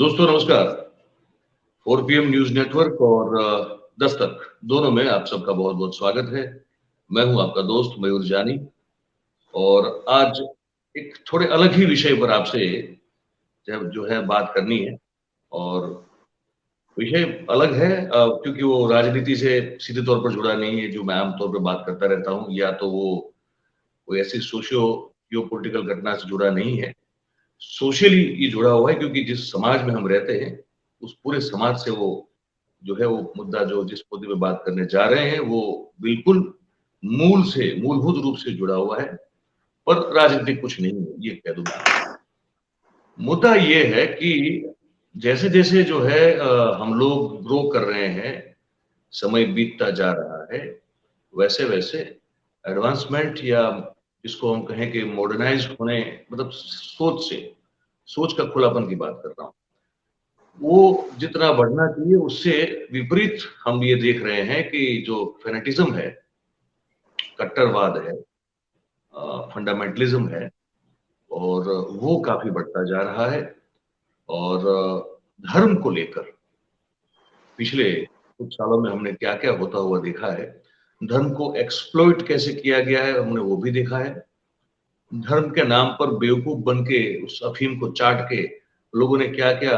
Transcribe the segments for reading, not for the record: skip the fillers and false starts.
दोस्तों नमस्कार। 4 PM news network और दस्तक दोनों में आप सबका बहुत बहुत स्वागत है। मैं हूं आपका दोस्त मयूर जानी और आज एक थोड़े अलग ही विषय पर आपसे जो है बात करनी है। और विषय अलग है क्योंकि वो राजनीति से सीधे तौर पर जुड़ा नहीं है जो मैं आमतौर पर बात करता रहता हूं, या तो वो कोई ऐसी सोशियो जियोपॉलिटिकल घटना से जुड़ा नहीं है। सोशली ये जुड़ा हुआ है क्योंकि जिस समाज में हम रहते हैं उस पूरे समाज से वो जो है वो मुद्दा जो जिस मुद्दे पे बात करने जा रहे हैं वो बिल्कुल मूलभूत रूप से जुड़ा हुआ है, पर राजनीतिक कुछ नहीं है, ये कह दूं मैं। मुद्दा ये है कि जैसे जैसे जो है हम लोग ग्रो कर रहे हैं, समय बीतता जा रहा है, वैसे वैसे एडवांसमेंट या जिसको हम कहें कि मॉडर्नाइज होने, मतलब सोच का खुलापन की बात कर रहा हूँ, वो जितना बढ़ना चाहिए उससे विपरीत हम ये देख रहे हैं कि जो फेनेटिज्म है, कट्टरवाद है, फंडामेंटलिज्म है, और वो काफी बढ़ता जा रहा है। और धर्म को लेकर पिछले कुछ सालों में हमने क्या क्या होता हुआ देखा है। धर्म को एक्सप्लॉइट कैसे किया गया है हमने वो भी देखा है। धर्म के नाम पर बेवकूफ बन के उस अफीम को चाट के लोगों ने क्या क्या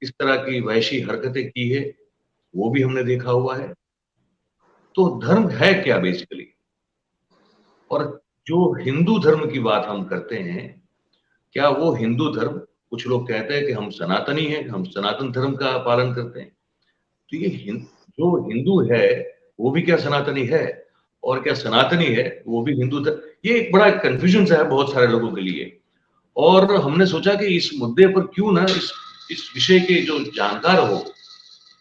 किस तरह की वहशी हरकतें की है वो भी हमने देखा हुआ है। तो धर्म है क्या बेसिकली? और जो हिंदू धर्म की बात हम करते हैं, क्या वो हिंदू धर्म, कुछ लोग कहते हैं कि हम सनातनी हैं, हम सनातन धर्म का पालन करते हैं। तो ये जो हिंदू है वो भी क्या सनातनी है, और क्या सनातनी है वो भी हिंदू धर्म? ये एक बड़ा कंफ्यूजन सा है बहुत सारे लोगों के लिए। और हमने सोचा कि इस मुद्दे पर क्यों ना इस विषय के जो जानकार हो,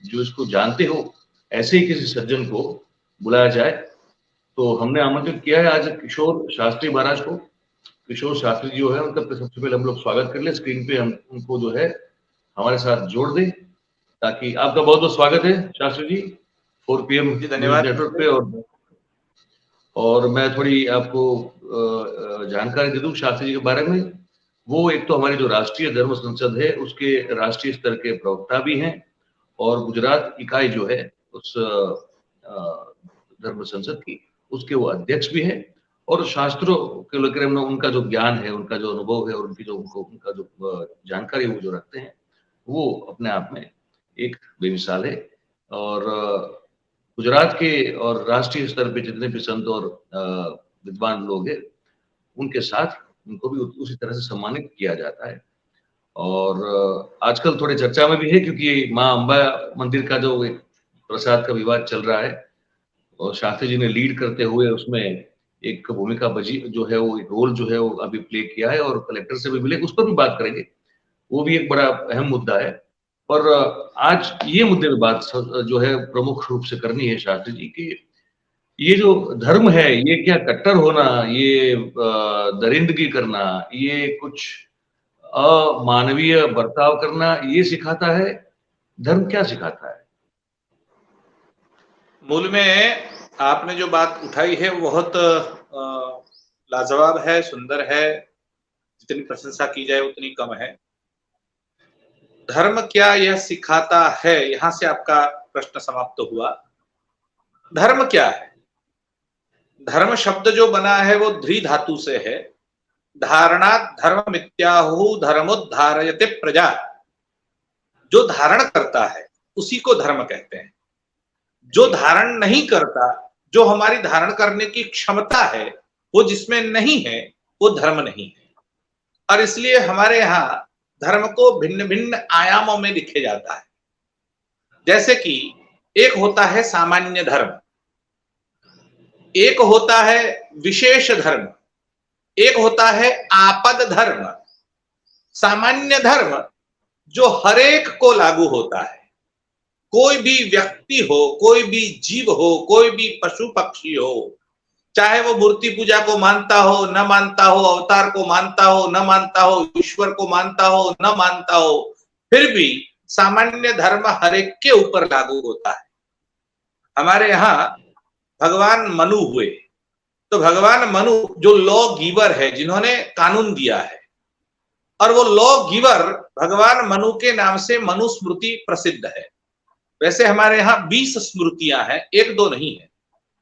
जो इसको जानते हो, ऐसे ही किसी सज्जन को बुलाया जाए। तो हमने आमंत्रित किया है आज किशोर शास्त्री महाराज को। किशोर शास्त्री जी जो है उनका सबसे पहले हम लोग स्वागत कर ले, स्क्रीन पे हम उनको जो है हमारे साथ जोड़ दें, ताकि आपका बहुत बहुत स्वागत है Shastri ji 4 PM news network पे। और मैं थोड़ी आपको जानकारी दे दूं शास्त्री जी के बारे में। वो एक तो हमारी जो राष्ट्रीय धर्म संसद है उसके राष्ट्रीय स्तर के प्रवक्ता भी हैं, और गुजरात इकाई जो है उस धर्म संसद की, उसके वो अध्यक्ष भी हैं। और शास्त्रों के लेकर उनका जो ज्ञान है, उनका जो अनुभव है, और उनका जो जानकारी वो जो रखते हैं वो अपने आप में एक बेमिसाल है। और गुजरात के और राष्ट्रीय स्तर पे जितने भी संत और विद्वान लोग हैं उनके साथ उनको भी उसी तरह से सम्मानित किया जाता है। और आजकल थोड़े चर्चा में भी है क्योंकि माँ अम्बा मंदिर का जो एक प्रसाद का विवाद चल रहा है, और शास्त्री जी ने लीड करते हुए उसमें एक भूमिका बजी जो है वो एक रोल जो है वो अभी प्ले किया है, और कलेक्टर से भी मिले, उस पर भी बात करेंगे। वो भी एक बड़ा अहम मुद्दा है। पर आज ये मुद्दे पे बात जो है प्रमुख रूप से करनी है शास्त्री जी की। ये जो धर्म है ये क्या कट्टर होना, ये दरिंदगी करना, ये कुछ अमानवीय बर्ताव करना ये सिखाता है? धर्म क्या सिखाता है? मूल में आपने जो बात उठाई है वो बहुत लाजवाब है, सुंदर है। जितनी प्रशंसा की जाए उतनी कम है। धर्म क्या यह सिखाता है, यहां से आपका प्रश्न समाप्त हुआ। धर्म क्या है? धर्म शब्द जो बना है वो ध्री धातु से है। धारणा धर्म मित्याहु धर्मोद्धारयते प्रजा। जो धारण करता है उसी को धर्म कहते हैं। जो धारण नहीं करता, जो हमारी धारण करने की क्षमता है वो जिसमें नहीं है, वो धर्म नहीं है। और इसलिए हमारे यहाँ धर्म को भिन्न भिन्न आयामों में लिखे जाता है। जैसे कि एक होता है सामान्य धर्म, एक होता है विशेष धर्म, एक होता है आपद धर्म। सामान्य धर्म जो हरेक को लागू होता है, कोई भी व्यक्ति हो, कोई भी जीव हो, कोई भी पशु पक्षी हो, चाहे वो मूर्ति पूजा को मानता हो न मानता हो, अवतार को मानता हो न मानता हो, ईश्वर को मानता हो न मानता हो, फिर भी सामान्य धर्म हरेक के ऊपर लागू होता है। हमारे यहाँ भगवान मनु हुए, तो भगवान मनु जो लॉ गिवर है, जिन्होंने कानून दिया है, और वो लॉ गिवर भगवान मनु के नाम से मनुस्मृति प्रसिद्ध है। वैसे हमारे यहाँ 20 स्मृतियां हैं, एक दो नहीं है।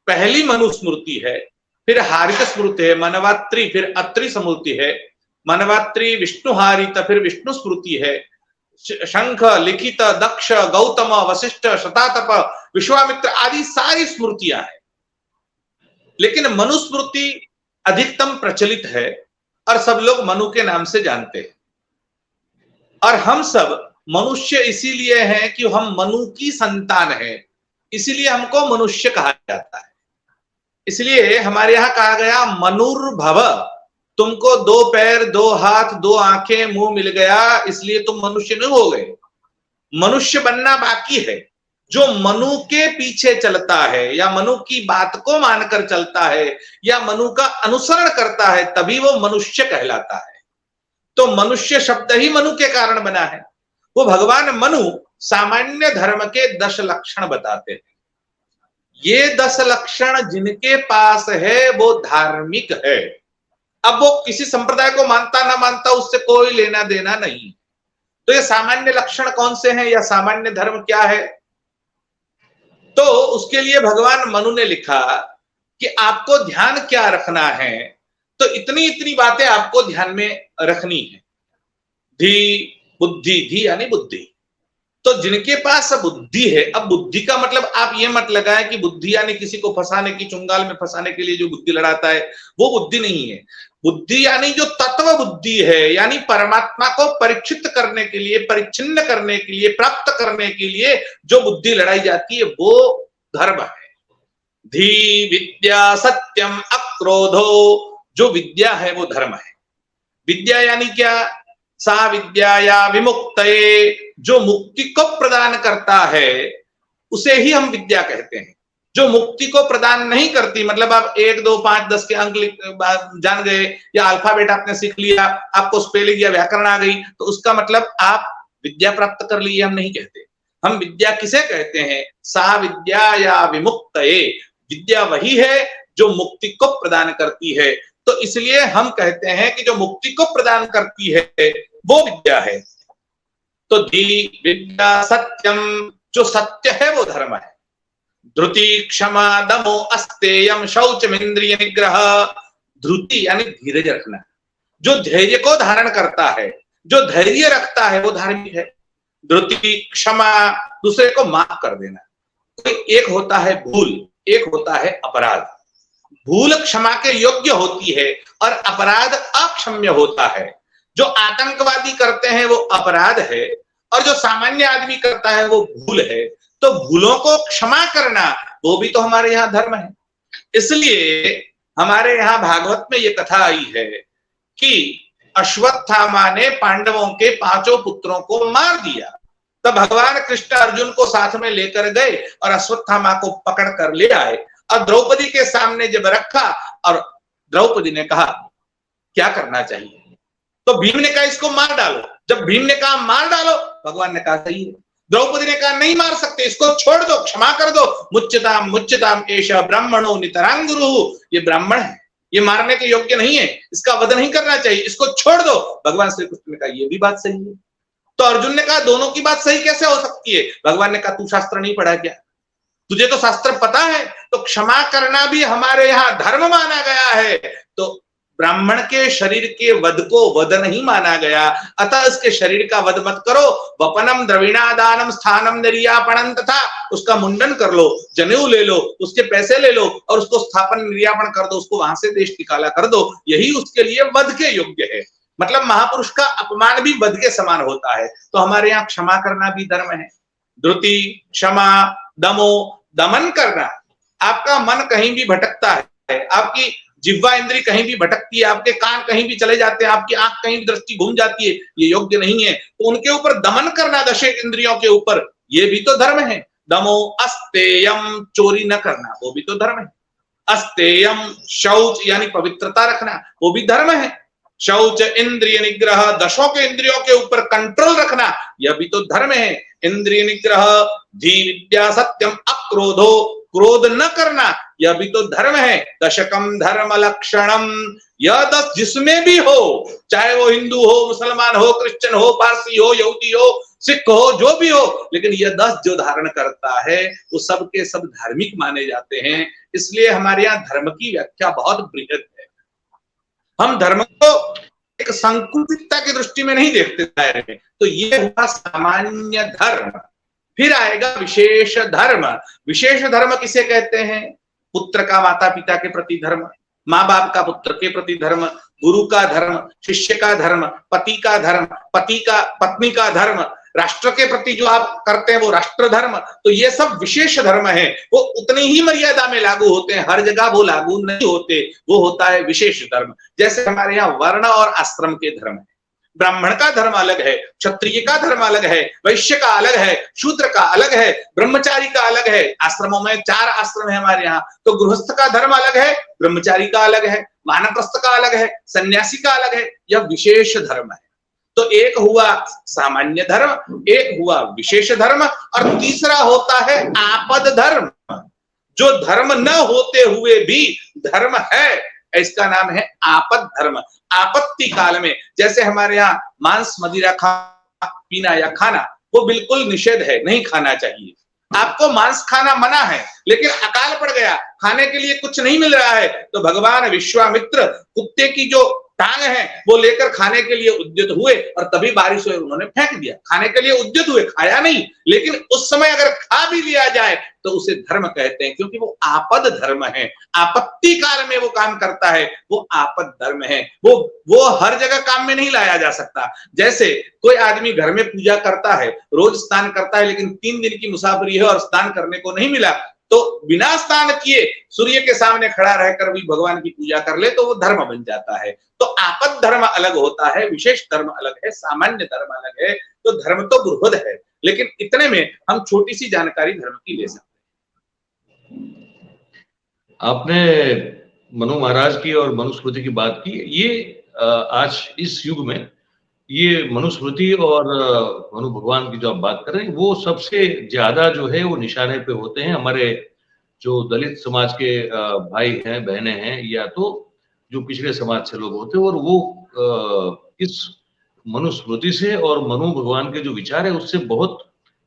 पहली मनुस्मृति है, फिर हारित स्मृति है, मनवात्री, फिर अत्रि स्मृति है, मनवात्री विष्णुहारित, फिर विष्णु स्मृति है, शंख, लिखित, दक्ष, गौतम, वशिष्ठ, शतातप, विश्वामित्र आदि सारी स्मृतियां हैं। लेकिन मनुस्मृति अधिकतम प्रचलित है और सब लोग मनु के नाम से जानते हैं। और हम सब मनुष्य इसीलिए हैं कि हम मनु की संतान हैं, इसीलिए हमको मनुष्य कहा जाता है। इसलिए हमारे यहां कहा गया मनुर्भव, तुमको 2 पैर, 2 हाथ, 2 आंखें, मुंह मिल गया इसलिए तुम मनुष्य नहीं हो गए। मनुष्य बनना बाकी है। जो मनु के पीछे चलता है या मनु की बात को मानकर चलता है या मनु का अनुसरण करता है तभी वो मनुष्य कहलाता है। तो मनुष्य शब्द ही मनु के कारण बना है। वो भगवान मनु सामान्य धर्म के 10 लक्षण बताते हैं। ये 10 लक्षण जिनके पास है वो धार्मिक है। अब वो किसी संप्रदाय को मानता ना मानता उससे कोई लेना देना नहीं। तो ये सामान्य लक्षण कौन से हैं या सामान्य धर्म क्या है? तो उसके लिए भगवान मनु ने लिखा कि आपको ध्यान क्या रखना है, तो इतनी इतनी बातें आपको ध्यान में रखनी है। धी बुद्धि, धी यानी बुद्धि। तो जिनके पास बुद्धि है, अब बुद्धि का मतलब आप ये मत लगाएं कि बुद्धि यानी किसी को फंसाने की, चुंगाल में फंसाने के लिए जो बुद्धि लड़ाता है वो बुद्धि नहीं है। बुद्धि यानी जो तत्व बुद्धि है, यानी परमात्मा को परीक्षित करने के लिए, परिच्छिन्न करने के लिए, प्राप्त करने के लिए जो बुद्धि लड़ाई जाती है वो धर्म है। धी विद्या सत्यम अक्रोधो, जो विद्या है वो धर्म है। विद्या यानी क्या? सा विद्या या विमुक्तये, जो मुक्ति को प्रदान करता है उसे ही हम विद्या कहते हैं। जो मुक्ति को प्रदान नहीं करती, मतलब आप 1, 2, 5, 10 के अंक जान गए या अल्फाबेट आपने सीख लिया, आपको स्पेलिंग या व्याकरण आ गई, तो उसका मतलब आप विद्या प्राप्त कर ली, हम नहीं कहते। हम विद्या किसे कहते हैं? सा विद्या या विमुक्तये, विद्या वही है जो मुक्ति को प्रदान करती है। तो इसलिए हम कहते हैं कि जो मुक्ति को प्रदान करती है वो विद्या है। तो धी विद्या सत्यम, जो सत्य है वो धर्म है। धृति क्षमा दमो अस्तेयम शौचमिंद्रिय निग्रह, धृति यानी धीरज रखना। जो धैर्य को धारण करता है, जो धैर्य रखता है वो धार्मिक है। धृति क्षमा, दूसरे को माफ कर देना। कोई एक होता है भूल, एक होता है अपराध। भूल क्षमा के योग्य होती है और अपराध अक्षम्य होता है। जो आतंकवादी करते हैं वो अपराध है और जो सामान्य आदमी करता है वो भूल है। तो भूलों को क्षमा करना वो भी तो हमारे यहाँ धर्म है। इसलिए हमारे यहाँ भागवत में ये कथा आई है कि अश्वत्थामा ने पांडवों के 5 पुत्रों को मार दिया। तब भगवान कृष्ण अर्जुन को साथ में लेकर गए और अश्वत्थामा को पकड़ कर ले आए और द्रौपदी के सामने जब रखा और द्रौपदी ने कहा क्या करना चाहिए, तो भीम ने कहा इसको मार डालो। जब भीम ने कहा मार डालो, भगवान ने कहा सही है। द्रौपदी ने कहा नहीं मार सकते, इसको छोड़ दो, क्षमा कर दो। मुच्यताम मुच्यताम एषः ब्राह्मणो नितरां गुरुः, ये ब्राह्मण है, ये मारने के योग्य नहीं है, इसका वध नहीं करना चाहिए, इसको छोड़ दो। भगवान श्री कृष्ण ने कहा ये भी बात सही है। तो अर्जुन ने कहा दोनों की बात सही कैसे हो सकती है? भगवान ने कहा तू शास्त्र नहीं पढ़ा क्या? तुझे तो शास्त्र पता है। तो क्षमा करना भी हमारे यहाँ धर्म माना गया है। तो ब्राह्मण के शरीर के वध को वध नहीं माना गया, अतः इसके शरीर का वध मत करो। वपनम द्रविणादानम स्थानम निर्यापणम, तथा उसका मुंडन कर लो, जनेऊ ले लो, उसके पैसे ले लो और उसको स्थापन निर्यापन कर दो, उसको वहां से देश निकाला कर दो। यही उसके लिए वध के योग्य है। मतलब महापुरुष का अपमान भी वध के समान होता है। तो हमारे यहाँ क्षमा करना भी धर्म है। धृति क्षमा दमो, दमन करना। आपका मन कहीं भी भटकता है, आपकी जिह्वा इंद्री कहीं भी भटकती है, आपके कान कहीं भी चले जाते हैं, आपकी आंख कहीं भी दृष्टि घूम जाती है, ये योग्य नहीं है। तो उनके ऊपर दमन करना, 10 इंद्रियों के ऊपर, ये भी तो धर्म है। दमो अस्तेयम, चोरी न करना, वो भी तो धर्म है। अस्तेयम शौच यानी पवित्रता रखना, वो भी धर्म है। शौच इंद्रिय निग्रह, 10 के इंद्रियों के ऊपर कंट्रोल रखना, यह भी तो धर्म है। इंद्रिय निग्रह, धी विद्या सत्यम अक्रोधो, क्रोध न करना, यह भी तो धर्म है। दशकम धर्म लक्षणम, यह 10 जिसमें भी हो, चाहे वो हिंदू हो, मुसलमान हो, क्रिश्चियन हो, पारसी हो, यहूदी हो, सिख हो, जो भी हो, लेकिन यह 10 जो धारण करता है वो सब के सब धार्मिक माने जाते हैं। इसलिए हमारे यहाँ धर्म की व्याख्या बहुत बृहद है। हम धर्म को एक संकुचितता की दृष्टि में नहीं देखते हैं। तो ये हुआ सामान्य धर्म। फिर आएगा विशेष धर्म। विशेष धर्म किसे कहते हैं? पुत्र का माता पिता के प्रति धर्म, माँ बाप का पुत्र के प्रति धर्म, गुरु का धर्म, शिष्य का धर्म, पति का धर्म, पति का पत्नी का धर्म, राष्ट्र के प्रति जो आप करते हैं वो राष्ट्र धर्म। तो ये सब विशेष धर्म है। वो उतनी ही मर्यादा में लागू होते हैं, हर जगह वो लागू नहीं होते। वो होता है विशेष धर्म। जैसे हमारे यहाँ वर्ण और आश्रम के धर्म है। ब्राह्मण का धर्म अलग है, क्षत्रिय का धर्म अलग है, वैश्य का अलग है, शूद्र का अलग है, ब्रह्मचारी का अलग है। आश्रमों में 4 आश्रम है हमारे यहाँ। तो गृहस्थ का धर्म अलग है, ब्रह्मचारी का अलग है, वानप्रस्थ का अलग है, सन्यासी का अलग है। यह विशेष धर्म है। तो एक हुआ सामान्य धर्म, एक हुआ विशेष धर्म, और तीसरा होता है आपद धर्म, जो धर्म न होते हुए भी धर्म है। इसका नाम है आपद धर्म। आपत्ति काल में, जैसे हमारे यहाँ मांस मदिरा पीना या खाना वो बिल्कुल निषेध है, नहीं खाना चाहिए। आपको मांस खाना मना है, लेकिन अकाल पड़ गया, खाने के लिए कुछ नहीं मिल रहा है, तो भगवान विश्वामित्र कुत्ते की जो टांग है वो लेकर खाने के लिए उद्यत हुए, और तभी बारिश हुई, उन्होंने फेंक दिया। खाने के लिए उद्यत हुए, खाया नहीं। लेकिन उस समय अगर खा भी लिया जाए तो उसे धर्म कहते हैं, क्योंकि वो आपद धर्म है। आपत्ति काल में वो काम करता है, वो आपद धर्म है। वो हर जगह काम में नहीं लाया जा सकता। जैसे कोई आदमी घर में पूजा करता है, रोज स्नान करता है, लेकिन 3 दिन की मुसाफरी है और स्नान करने को नहीं मिला, तो बिना स्नान किए सूर्य के सामने खड़ा रहकर भी भगवान की पूजा कर ले तो वो धर्म बन जाता है। तो आपद धर्म अलग होता है, विशेष धर्म अलग है, सामान्य धर्म अलग है। तो धर्म तो बृहद है, लेकिन इतने में हम छोटी सी जानकारी धर्म की ले सकते हैं। आपने मनु महाराज की और मनुस्मृति की बात की। ये आज इस युग में ये मनुस्मृति और मनु भगवान की जो आप बात कर रहे हैं, वो सबसे ज्यादा जो है वो निशाने पे होते हैं। हमारे जो दलित समाज के भाई हैं, बहनें हैं, या तो जो पिछड़े समाज से लोग होते हैं, और वो इस मनुस्मृति से और मनु भगवान के जो विचार है उससे बहुत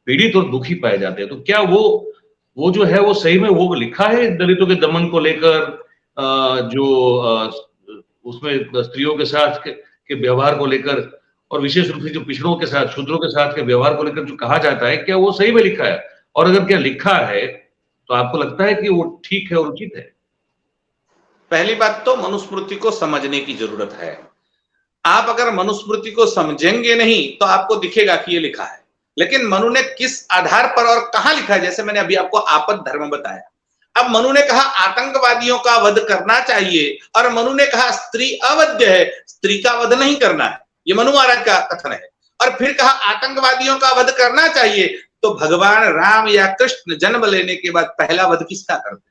पीड़ित और दुखी पाए जाते हैं। तो क्या वो जो है वो सही में वो लिखा है दलितों के दमन को लेकर, जो उसमें स्त्रियों के साथ के व्यवहार को लेकर, और विशेष रूप से जो पिछड़ों के साथ, शूद्रों के साथ के व्यवहार को लेकर जो कहा जाता है, क्या वो सही में लिखा है? और अगर क्या लिखा है तो आपको लगता है कि वो ठीक है और उचित है? पहली बात तो मनुस्मृति को समझने की जरूरत है। आप अगर मनुस्मृति को समझेंगे नहीं तो आपको दिखेगा कि ये लिखा है, लेकिन मनु ने किस आधार पर और कहां लिखा है, जैसे मैंने अभी आपको आपद धर्म बताया। अब मनु ने कहा आतंकवादियों का वध करना चाहिए, और मनु ने कहा स्त्री अवध्य है, स्त्री का वध नहीं करना है। ये मनु महाराज का कथन है। और फिर कहा आतंकवादियों का वध करना चाहिए, तो भगवान राम या कृष्ण जन्म लेने के बाद पहला वध किसका करते?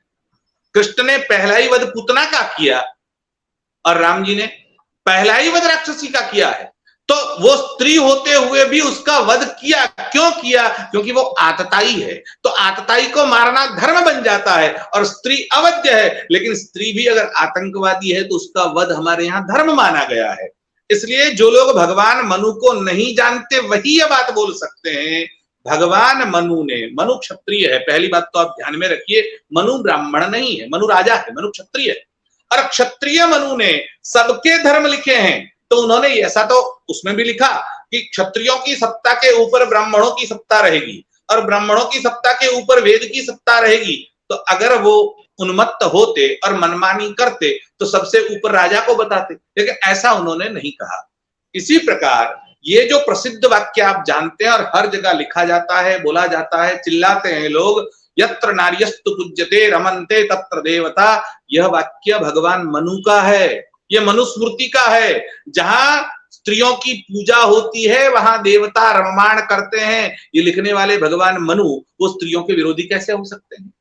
कृष्ण ने पहला ही वध पूतना का किया, और राम जी ने पहला ही वध राक्षसी का किया है। तो वो स्त्री होते हुए भी उसका वध किया। क्यों किया? क्योंकि वो आतताई है। तो आतताई को मारना धर्म बन जाता है, और स्त्री अवध्य है, लेकिन स्त्री भी अगर आतंकवादी है तो उसका वध हमारे यहाँ धर्म माना गया है। इसलिए जो लोग भगवान मनु को नहीं जानते वही ये बात बोल सकते हैं। भगवान मनु ने, मनु क्षत्रिय है, पहली बात तो आप ध्यान में रखिए, मनु ब्राह्मण नहीं है, मनु राजा है, मनु क्षत्रिय है। और क्षत्रिय मनु ने सबके धर्म लिखे हैं। तो उन्होंने ऐसा तो उसमें भी लिखा कि क्षत्रियों की सत्ता के ऊपर ब्राह्मणों की सत्ता रहेगी, और ब्राह्मणों की सत्ता के ऊपर वेद की सत्ता रहेगी। तो अगर वो उन्मत्त होते और मनमानी करते तो सबसे ऊपर राजा को बताते, लेकिन ऐसा उन्होंने नहीं कहा। इसी प्रकार ये जो प्रसिद्ध वाक्य आप जानते हैं और हर जगह लिखा जाता है, बोला जाता है, चिल्लाते हैं लोग, यत्र नार्यस्तु पूज्यते रमन्ते तत्र देवता, यह वाक्य भगवान मनु का है, यह मनुस्मृति का है। जहां स्त्रियों की पूजा होती है वहां देवता रममाण करते हैं। ये लिखने वाले भगवान मनु वो स्त्रियों के विरोधी कैसे हो सकते हैं?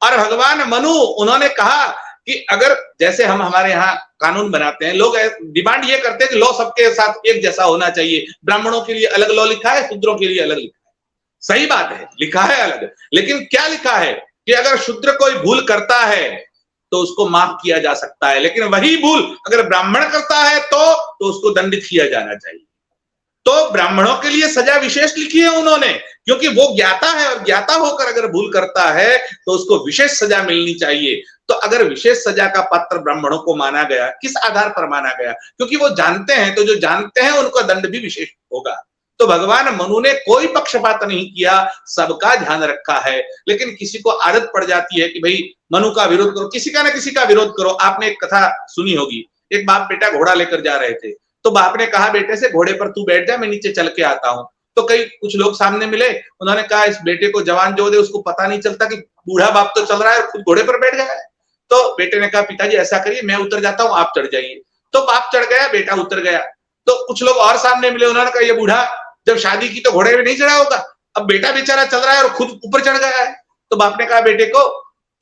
और भगवान मनु उन्होंने कहा कि अगर जैसे हम हमारे यहाँ कानून बनाते हैं, लोग डिमांड ये करते हैं कि लॉ सबके साथ एक जैसा होना चाहिए। ब्राह्मणों के लिए अलग लॉ लिखा है, शूद्रों के लिए अलग लिखा है। सही बात है, लिखा है अलग, लेकिन क्या लिखा है कि अगर शूद्र कोई भूल करता है तो उसको माफ किया जा सकता है, लेकिन वही भूल अगर ब्राह्मण करता है तो उसको दंडित किया जाना चाहिए। तो ब्राह्मणों के लिए सजा विशेष लिखी है उन्होंने, क्योंकि वो ज्ञाता है और ज्ञाता होकर अगर भूल करता है तो उसको विशेष सजा मिलनी चाहिए। तो अगर विशेष सजा का पात्र ब्राह्मणों को माना गया, किस आधार पर माना गया? क्योंकि वो जानते हैं, तो जो जानते हैं उनका दंड भी विशेष होगा। तो भगवान मनु ने कोई पक्षपात नहीं किया, सबका ध्यान रखा है। लेकिन किसी को आदत पड़ जाती है कि भाई मनु का विरोध करो, किसी का ना किसी का विरोध करो। आपने एक कथा सुनी होगी, एक बाप बेटा घोड़ा लेकर जा रहे थे, तो बाप ने कहा बेटे से घोड़े पर तू बैठ जा, मैं नीचे चल के आता हूं। तो कुछ लोग सामने मिले, उन्होंने कहा इस बेटे को जवान जो दे, उसको पता नहीं चलता कि बूढ़ा बाप तो चल रहा है और खुद घोड़े पर बैठ गया है। तो बेटे ने कहा पिताजी ऐसा करिए, मैं उतर जाता हूं, आप चढ़ जाइए। तो बाप चढ़ गया, बेटा उतर गया। तो कुछ लोग और सामने मिले, उन्होंने कहा ये बूढ़ा जब शादी की तो घोड़े में नहीं चढ़ा होगा, अब बेटा बेचारा चल रहा है और खुद ऊपर चढ़ गया है। तो बाप ने कहा बेटे को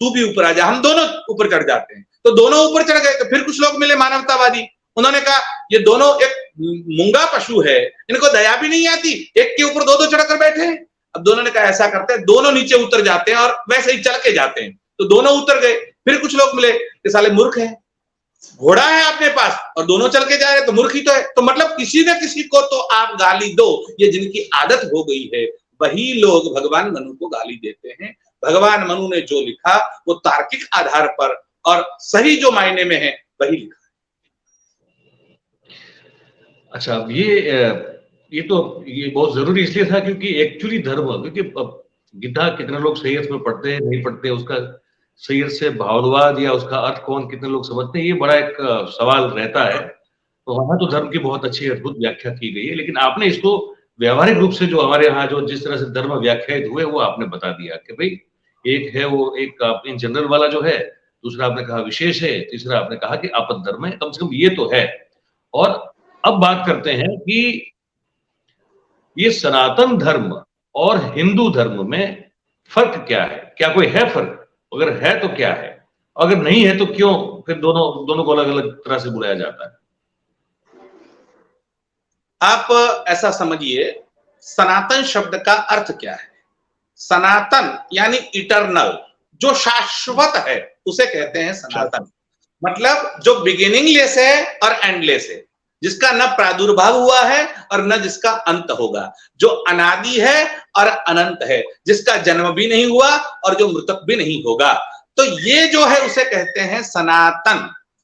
तू भी ऊपर आ जा, हम दोनों ऊपर चढ़ जाते हैं। तो दोनों ऊपर चढ़ गए। तो फिर कुछ लोग मिले मानवतावादी, उन्होंने कहा ये दोनों एक मूंगा पशु है, इनको दया भी नहीं आती, एक के ऊपर दो चढ़कर बैठे हैं। अब दोनों ने कहा ऐसा करते हैं, दोनों नीचे उतर जाते हैं और वैसे ही चल के जाते हैं। तो दोनों उतर गए। फिर कुछ लोग मिले कि साले मूर्ख है, घोड़ा है अपने पास और दोनों चल के जा रहे, तो मूर्ख ही तो है। तो मतलब किसी न किसी को तो आप गाली दो, ये जिनकी आदत हो गई है वही लोग भगवान मनु को गाली देते हैं। भगवान मनु ने जो लिखा वो तार्किक आधार पर और सही जो मायने में है वही लिखा। अच्छा, अब ये बहुत जरूरी इसलिए था क्योंकि एक्चुअली धर्म, क्योंकि गीता कितने लोग सही अर्थ में पढ़ते हैं नहीं पढ़ते, उसका सही अर्थ से भावानुवाद या उसका अर्थ कौन कितने लोग समझते हैं, ये बड़ा एक सवाल रहता है। तो वहां तो धर्म की बहुत अच्छी अद्भुत व्याख्या की गई है, लेकिन आपने इसको व्यवहारिक रूप से जो हमारे यहाँ जो जिस तरह से धर्म व्याख्यात हुए वो आपने बता दिया कि भाई एक है वो एक इन जनरल वाला जो है, दूसरा आपने कहा विशेष है, तीसरा आपने कहा कि आपद धर्म है, कम से कम ये तो है। और अब बात करते हैं कि ये सनातन धर्म और हिंदू धर्म में फर्क क्या है, क्या कोई है फर्क? अगर है तो क्या है, अगर नहीं है तो क्यों फिर दोनों को अलग अलग तरह से बुलाया जाता है? आप ऐसा समझिए, सनातन शब्द का अर्थ क्या है? सनातन यानी इटरनल, जो शाश्वत है उसे कहते हैं सनातन। मतलब जो बिगिनिंगलेस है और एंडलेस है, जिसका न प्रादुर्भाव हुआ है और न जिसका अंत होगा, जो अनादि है और अनंत है, जिसका जन्म भी नहीं हुआ और जो मृतक भी नहीं होगा। तो ये जो है उसे कहते हैं सनातन।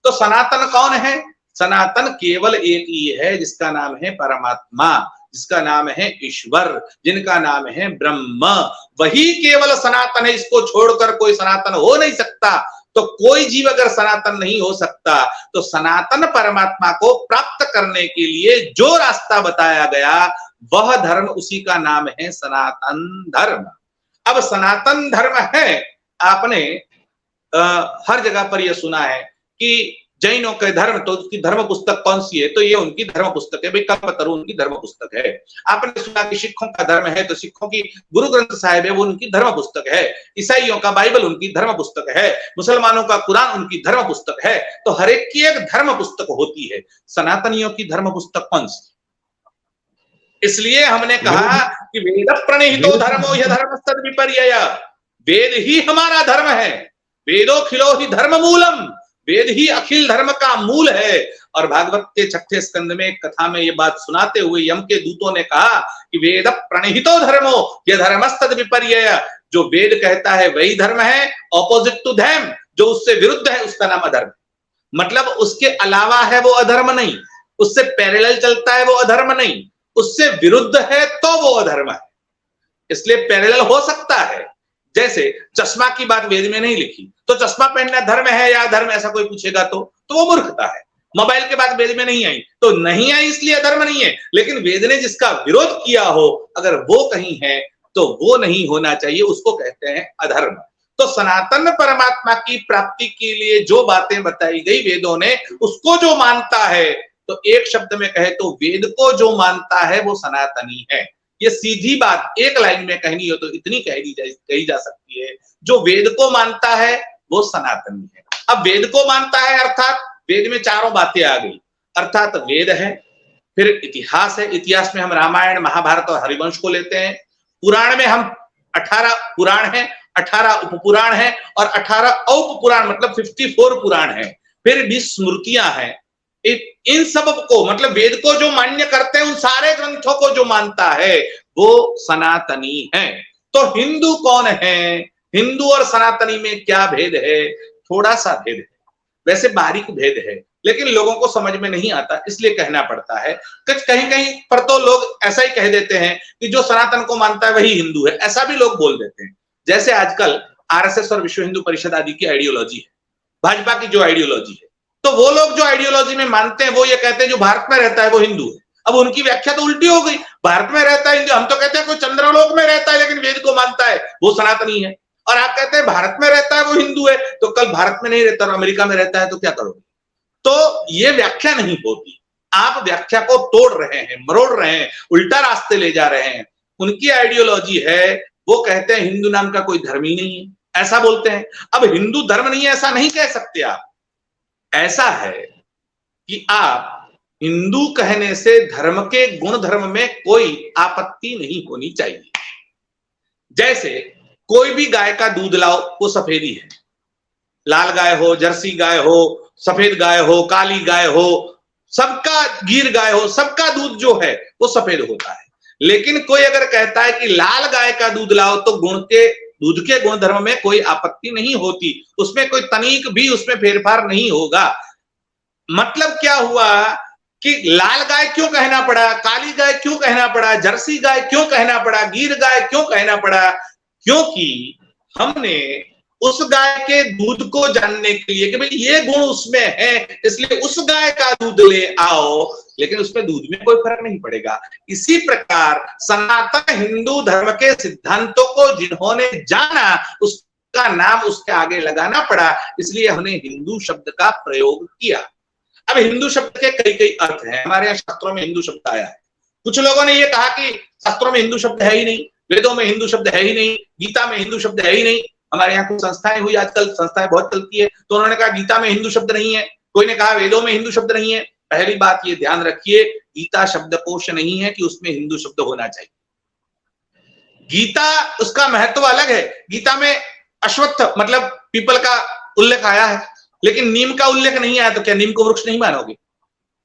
तो सनातन कौन है? सनातन केवल एक ही है, जिसका नाम है परमात्मा, जिसका नाम है ईश्वर, जिनका नाम है ब्रह्म। वही केवल सनातन है, इसको छोड़कर कोई सनातन हो नहीं सकता। तो कोई जीव अगर सनातन नहीं हो सकता, तो सनातन परमात्मा को प्राप्त करने के लिए जो रास्ता बताया गया वह धर्म, उसी का नाम है सनातन धर्म। अब सनातन धर्म है, आपने हर जगह पर यह सुना है कि जैनों के धर्म, तो उसकी धर्म पुस्तक कौन सी है? तो ये उनकी धर्म पुस्तक है भाई, कल्पतरु उनकी धर्म पुस्तक है। आपने सुना कि सिखों का धर्म है, तो सिखों की गुरु ग्रंथ साहिब है, वो उनकी धर्म पुस्तक है। ईसाइयों का बाइबल उनकी धर्म पुस्तक है, मुसलमानों का कुरान उनकी धर्म पुस्तक है। तो हर एक की एक धर्म पुस्तक होती है। सनातनियों की धर्म पुस्तक कौन सी? इसलिए हमने कहा कि वेद प्रणीतो धर्मो ह्य धर्मस्तद विपर्यय, वेद ही हमारा धर्म है। वेदोखिलो ही धर्म मूलम, वेद ही अखिल धर्म का मूल है। और भागवत के 6ठे स्कंद में कथा में ये बात सुनाते हुए यम के दूतों ने कहा कि वेद प्रणहितो धर्मो ह्य धर्मस्तद विपर्यय, जो वेद कहता है वही धर्म है, ऑपोजिट टू धर्म, जो उससे विरुद्ध है उसका नाम अधर्म। मतलब उसके अलावा है वो अधर्म नहीं, उससे पैरेलल चलता है वो अधर्म नहीं, उससे विरुद्ध है तो वो अधर्म है। इसलिए पैरेलल हो सकता है। जैसे चश्मा की बात वेद में नहीं लिखी, तो चश्मा पहनना धर्म है या अधर्म, ऐसा कोई पूछेगा तो वो मूर्खता है। मोबाइल के बाद वेद में नहीं आई, तो नहीं आई इसलिए अधर्म नहीं है। लेकिन वेद ने जिसका विरोध किया हो, अगर वो कहीं है तो वो नहीं होना चाहिए, उसको कहते हैं अधर्म। तो सनातन परमात्मा की प्राप्ति के लिए जो बातें बताई गई वेदों ने, उसको जो मानता है, तो एक शब्द में कहे तो वेद को जो मानता है वो सनातनी है। ये सीधी बात एक लाइन में कहनी हो तो इतनी कही जा सकती है, जो वेद को मानता है वो सनातनी है। अब वेद को मानता है अर्थात वेद में चारों बातें आ गई, अर्थात वेद है, फिर इतिहास है, इतिहास में हम रामायण महाभारत और हरिवंश को लेते हैं, पुराण में हम 18 पुराण हैं 18 उपपुराण हैं और 18 औपपुराण मतलब 54 पुराण हैं, फिर 20 स्मृतियां हैं। इन सब को मतलब वेद को जो मान्य करते हैं, उन सारे ग्रंथों को जो मानता है वो सनातनी है। तो हिंदू कौन है, हिंदू और सनातनी में क्या भेद है? थोड़ा सा भेद है, वैसे बारीक भेद है, लेकिन लोगों को समझ में नहीं आता, इसलिए कहना पड़ता है। कहीं कहीं पर तो लोग ऐसा ही कह देते हैं कि जो सनातन को मानता है वही हिंदू है, ऐसा भी लोग बोल देते हैं। जैसे आजकल आरएसएस और विश्व हिंदू परिषद आदि की आइडियोलॉजी है, भाजपा की जो आइडियोलॉजी है, तो वो लोग जो आइडियोलॉजी में मानते हैं वो ये कहते हैं जो भारत में रहता है वो हिंदू है। अब उनकी व्याख्या तो उल्टी हो गई, भारत में रहता है हिंदू, हम तो कहते हैं कोई चंद्रलोक में रहता है लेकिन वेद को मानता है वो सनातनी है, और आप कहते हैं भारत में रहता है वो हिंदू है, तो कल भारत में नहीं रहता और अमेरिका में रहता है तो क्या करोगे? तो ये व्याख्या नहीं होती, आप व्याख्या को तोड़ रहे हैं, मरोड़ रहे हैं, उल्टा रास्ते ले जा रहे हैं। उनकी आइडियोलॉजी है, वो कहते हैं हिंदू नाम का कोई धर्म ही नहीं है, ऐसा बोलते हैं। अब हिंदू धर्म नहीं है ऐसा नहीं कह सकते आप, ऐसा है कि आप हिंदू कहने से धर्म के गुण धर्म में कोई आपत्ति नहीं होनी चाहिए। जैसे कोई भी गाय का दूध लाओ वो सफेदी है, लाल गाय हो, जर्सी गाय हो, सफेद गाय हो, काली गाय हो, सबका गिर गाय हो, सबका दूध जो है वो सफेद होता है। लेकिन कोई अगर कहता है कि लाल गाय का दूध लाओ तो दूध के गुण धर्म में कोई आपत्ति नहीं होती, उसमें कोई तनिक भी उसमें फेरफार नहीं होगा। मतलब क्या हुआ कि लाल गाय क्यों कहना पड़ा, काली गाय क्यों कहना पड़ा, जर्सी गाय क्यों कहना पड़ा, गिर गाय क्यों कहना पड़ा? क्योंकि हमने उस गाय के दूध को जानने के लिए कि भाई ये गुण उसमें है, इसलिए उस गाय का दूध ले आओ, लेकिन उसमें दूध में कोई फर्क नहीं पड़ेगा। इसी प्रकार सनातन हिंदू धर्म के सिद्धांतों को जिन्होंने जाना उसका नाम उसके आगे लगाना पड़ा, इसलिए हमने हिंदू शब्द का प्रयोग किया। अब हिंदू शब्द के कई कई अर्थ हैं, हमारे यहाँ शास्त्रों में हिंदू शब्द आया है। कुछ लोगों ने यह कहा कि शास्त्रों में हिंदू शब्द है ही नहीं, वेदों में हिंदू शब्द है ही नहीं, गीता में हिंदू शब्द है ही नहीं। हमारे यहाँ कुछ संस्थाएं हुई, आजकल संस्थाएं बहुत चलती है, तो उन्होंने कहा गीता में हिंदू शब्द नहीं है, कोई ने कहा वेदों में हिंदू शब्द नहीं है। पहली बात ये ध्यान रखिए, गीता शब्दकोश नहीं है कि उसमें हिंदू शब्द होना चाहिए। गीता उसका महत्व अलग है, गीता में अश्वत्थ मतलब पीपल का उल्लेख आया है, लेकिन नीम का उल्लेख नहीं आया, तो क्या नीम को वृक्ष नहीं मानोगे?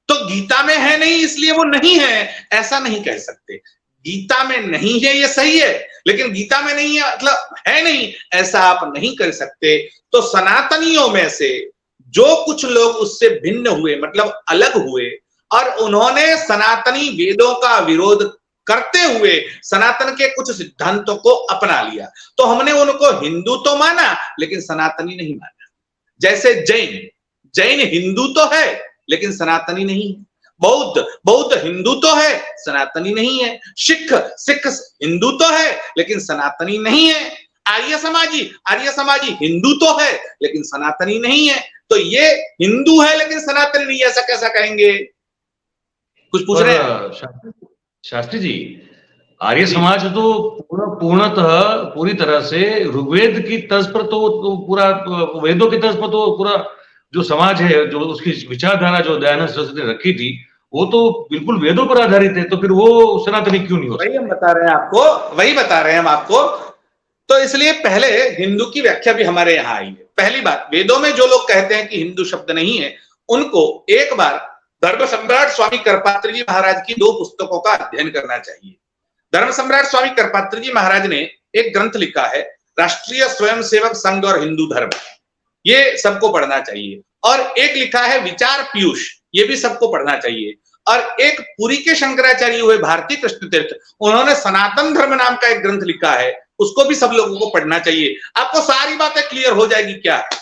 तो गीता में है नहीं इसलिए वो नहीं है, ऐसा नहीं कह सकते। गीता में नहीं है ये सही है, लेकिन गीता में नहीं है मतलब है नहीं, ऐसा आप नहीं कर सकते। तो सनातनियों में से जो कुछ लोग उससे भिन्न हुए मतलब अलग हुए और उन्होंने सनातनी वेदों का विरोध करते हुए सनातन के कुछ सिद्धांतों को अपना लिया, तो हमने उनको हिंदू तो माना लेकिन सनातनी नहीं माना। जैसे जैन हिंदू तो है लेकिन सनातनी नहीं है, बौद्ध हिंदू तो है सनातनी नहीं है, सिख हिंदू तो है लेकिन सनातनी नहीं है, आर्य समाजी हिंदू तो है लेकिन सनातनी नहीं है। तो ये हिंदू है लेकिन सनातनी नहीं, ऐसा कैसा कहेंगे? कुछ पूछ रहे हैं शास्त्री जी? आर्य समाज तो पूर्णतः पूरी तरह से ऋग्वेद की तर्ज पर तो पूरा वेदों की तर्ज पर तो पूरा जो समाज है, जो उसकी विचारधारा जो दयानंद सरस्वती ने रखी थी वो तो बिल्कुल वेदों पर आधारित है, तो फिर वो सनातनी क्यों नहीं हो? वही हम बता रहे हैं आपको, वही बता रहे हैं हम आपको। तो इसलिए पहले हिंदू की व्याख्या भी हमारे यहाँ आई है। पहली बात, वेदों में जो लोग कहते हैं कि हिंदू शब्द नहीं है, उनको एक बार धर्म सम्राट स्वामी करपात्री जी महाराज की 2 पुस्तकों का अध्ययन करना चाहिए। धर्म सम्राट स्वामी करपात्री जी महाराज ने एक ग्रंथ लिखा है, राष्ट्रीय स्वयंसेवक संघ और हिंदू धर्म, ये सबको पढ़ना चाहिए। और एक लिखा है विचार पीयूष, ये भी सबको पढ़ना चाहिए। और एक पुरी के शंकराचार्य हुए भारती कृष्ण तीर्थ, उन्होंने सनातन धर्म नाम का एक ग्रंथ लिखा है, उसको भी सब लोगों को पढ़ना चाहिए। आपको सारी बातें क्लियर हो जाएगी क्या है।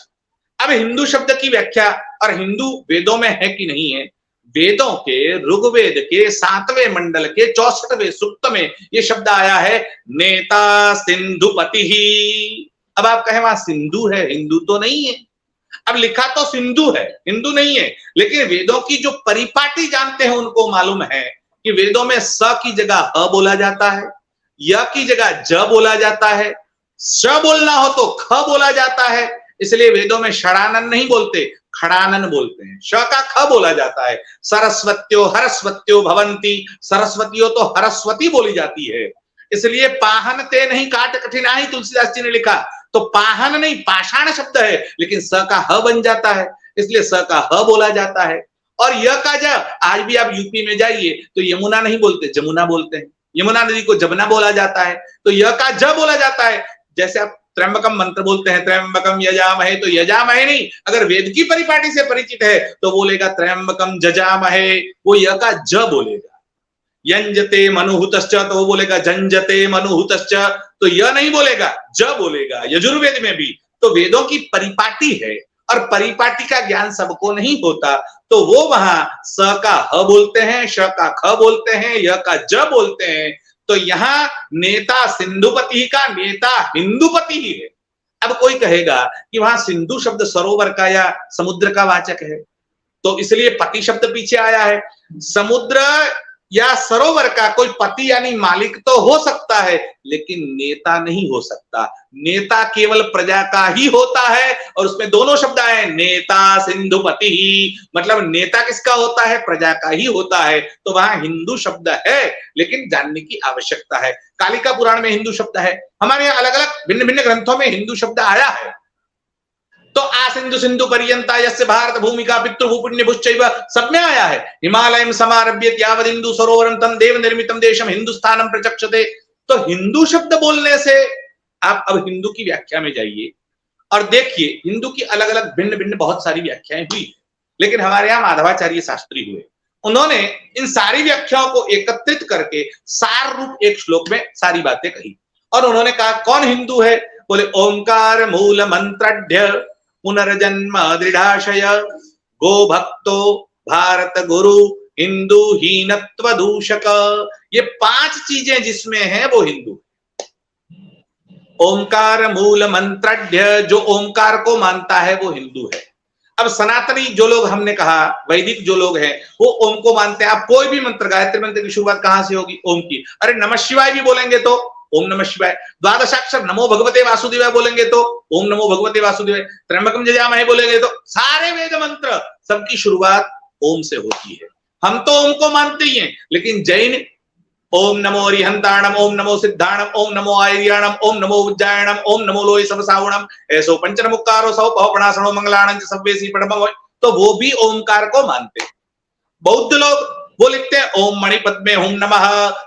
अब हिंदू शब्द की व्याख्या और हिंदू वेदों में है कि नहीं है, वेदों के ऋग्वेद के 7वें मंडल के 64वें सूक्त में यह शब्द आया है, नेता सिंधुपति ही। अब आप कहें वहां सिंधु है, हिंदू तो नहीं है। अब लिखा तो सिंधु है, हिंदू नहीं है, लेकिन वेदों की जो परिपाटी जानते हैं उनको मालूम है कि वेदों में स की जगह ह बोला जाता है, य की जगह ज बोला जाता है, श बोलना हो तो ख बोला जाता है। इसलिए वेदों में षडानन नहीं बोलते, खड़ानन बोलते हैं, श का ख बोला जाता है। सरस्वत्यो हरस्वत्यो भवंती, सरस्वतियों तो हरस्वती बोली जाती है। इसलिए पाहन ते नहीं काट कठिनाई, तुलसीदास जी ने लिखा। तो पाहन नहीं, पाषाण शब्द है, लेकिन स का ह बन जाता है, इसलिए स का ह बोला जाता है। और य का ज, आज भी आप यूपी में जाइए तो यमुना नहीं बोलते, जमुना बोलते हैं। यमुना नदी को जमुना बोला जाता है, तो य का ज बोला जाता है। जैसे आप त्र्यंबकम मंत्र बोलते हैं, त्र्यंबकम यजामहे, तो यजामहे नहीं, अगर वेद की परिपाटी से परिचित है तो बोलेगा त्र्यंबकम जजामहे, वो य का ज बोलेगा। यंजते मनुहुतश्च, तो वो बोलेगा जंजते मनुहुतश्च, तो यह नहीं बोलेगा, ज बोलेगा। यजुर्वेद में भी तो वेदों की परिपाटी है, और परिपाटी का ज्ञान सबको नहीं होता, तो वो वहां स का ह बोलते हैं, श का ख बोलते हैं, य का ज बोलते हैं। तो यहाँ नेता सिंधुपति का नेता हिंदुपति ही है। अब कोई कहेगा कि वहां सिंधु शब्द सरोवर का या समुद्र का वाचक है, तो इसलिए पति शब्द पीछे आया है। समुद्र या सरोवर का कोई पति यानी मालिक तो हो सकता है, लेकिन नेता नहीं हो सकता। नेता केवल प्रजा का ही होता है, और उसमें दोनों शब्द आए, नेता सिंधुपति ही, मतलब नेता किसका होता है, प्रजा का ही होता है। तो वहां हिंदू शब्द है, लेकिन जानने की आवश्यकता है। कालिका पुराण में हिंदू शब्द है, हमारे यहाँ अलग अलग भिन्न भिन्न ग्रंथों में हिंदू शब्द आया है। तो आ सिंधु सिंधु पर्यंता यस्य भारत भूमिका पितृभू पुण्य भुश्चैव, सब में आया है। हिमालयम समारभ्यत यावद हिंदू सरोवरम तम देव निर्मितम देशम हिंदुस्तानम प्रचक्षते। तो हिंदू शब्द बोलने से आप अब हिंदू की व्याख्या में जाइए और देखिए, हिंदू की अलग अलग भिन्न भिन्न बहुत सारी व्याख्याएं हुई, लेकिन हमारे यहाँ माधवाचार्य शास्त्री हुए, उन्होंने इन सारी व्याख्याओं को एकत्रित करके सार रूप एक श्लोक में सारी बातें कही। और उन्होंने कहा कौन हिंदू है, बोले ओंकार मूल मंत्रढ़ पुनर्जन्म दृढ़ाशय गो भक्तो भारत गुरु हिंदू हीनत्व दूषक। ये 5 चीजें जिसमें है वो हिंदू। ओंकार मूल मंत्रढ़, जो ओंकार को मानता है वो हिंदू है। अब सनातनी जो लोग, हमने कहा वैदिक जो लोग हैं वो ओम को मानते हैं। आप कोई भी मंत्र, गायत्री मंत्र की शुरुआत कहां से होगी, ओम की। अरे नमः शिवाय भी बोलेंगे तो ओम नमः शिवाय, द्वादशाक्षर नमो भगवते वासुदेवाय बोलेंगे तो ओम नमो भगवते वासुदेवाय, त्र्यंबकम जजामहे बोलेंगे तो सारे वेद मंत्र सबकी शुरुआत ओम से होती है। हम तो ओम को मानते ही हैं, लेकिन जैन ओम नमो अरिहंताणम, ओम नमो सिद्धाणम, ओम नमो आर्याणम, ओम नमो उज्जायणम, ओम नमो लोय सबसावणम, ऐसो पंचनमुक्कारो सौ पवपणासनो मंगलाणं सव्वेसी पडम, तो वो भी ओमकार को मानते हैं। बौद्ध लोग वो लिखते हैं ओम मणिपद्मे हुम नमः,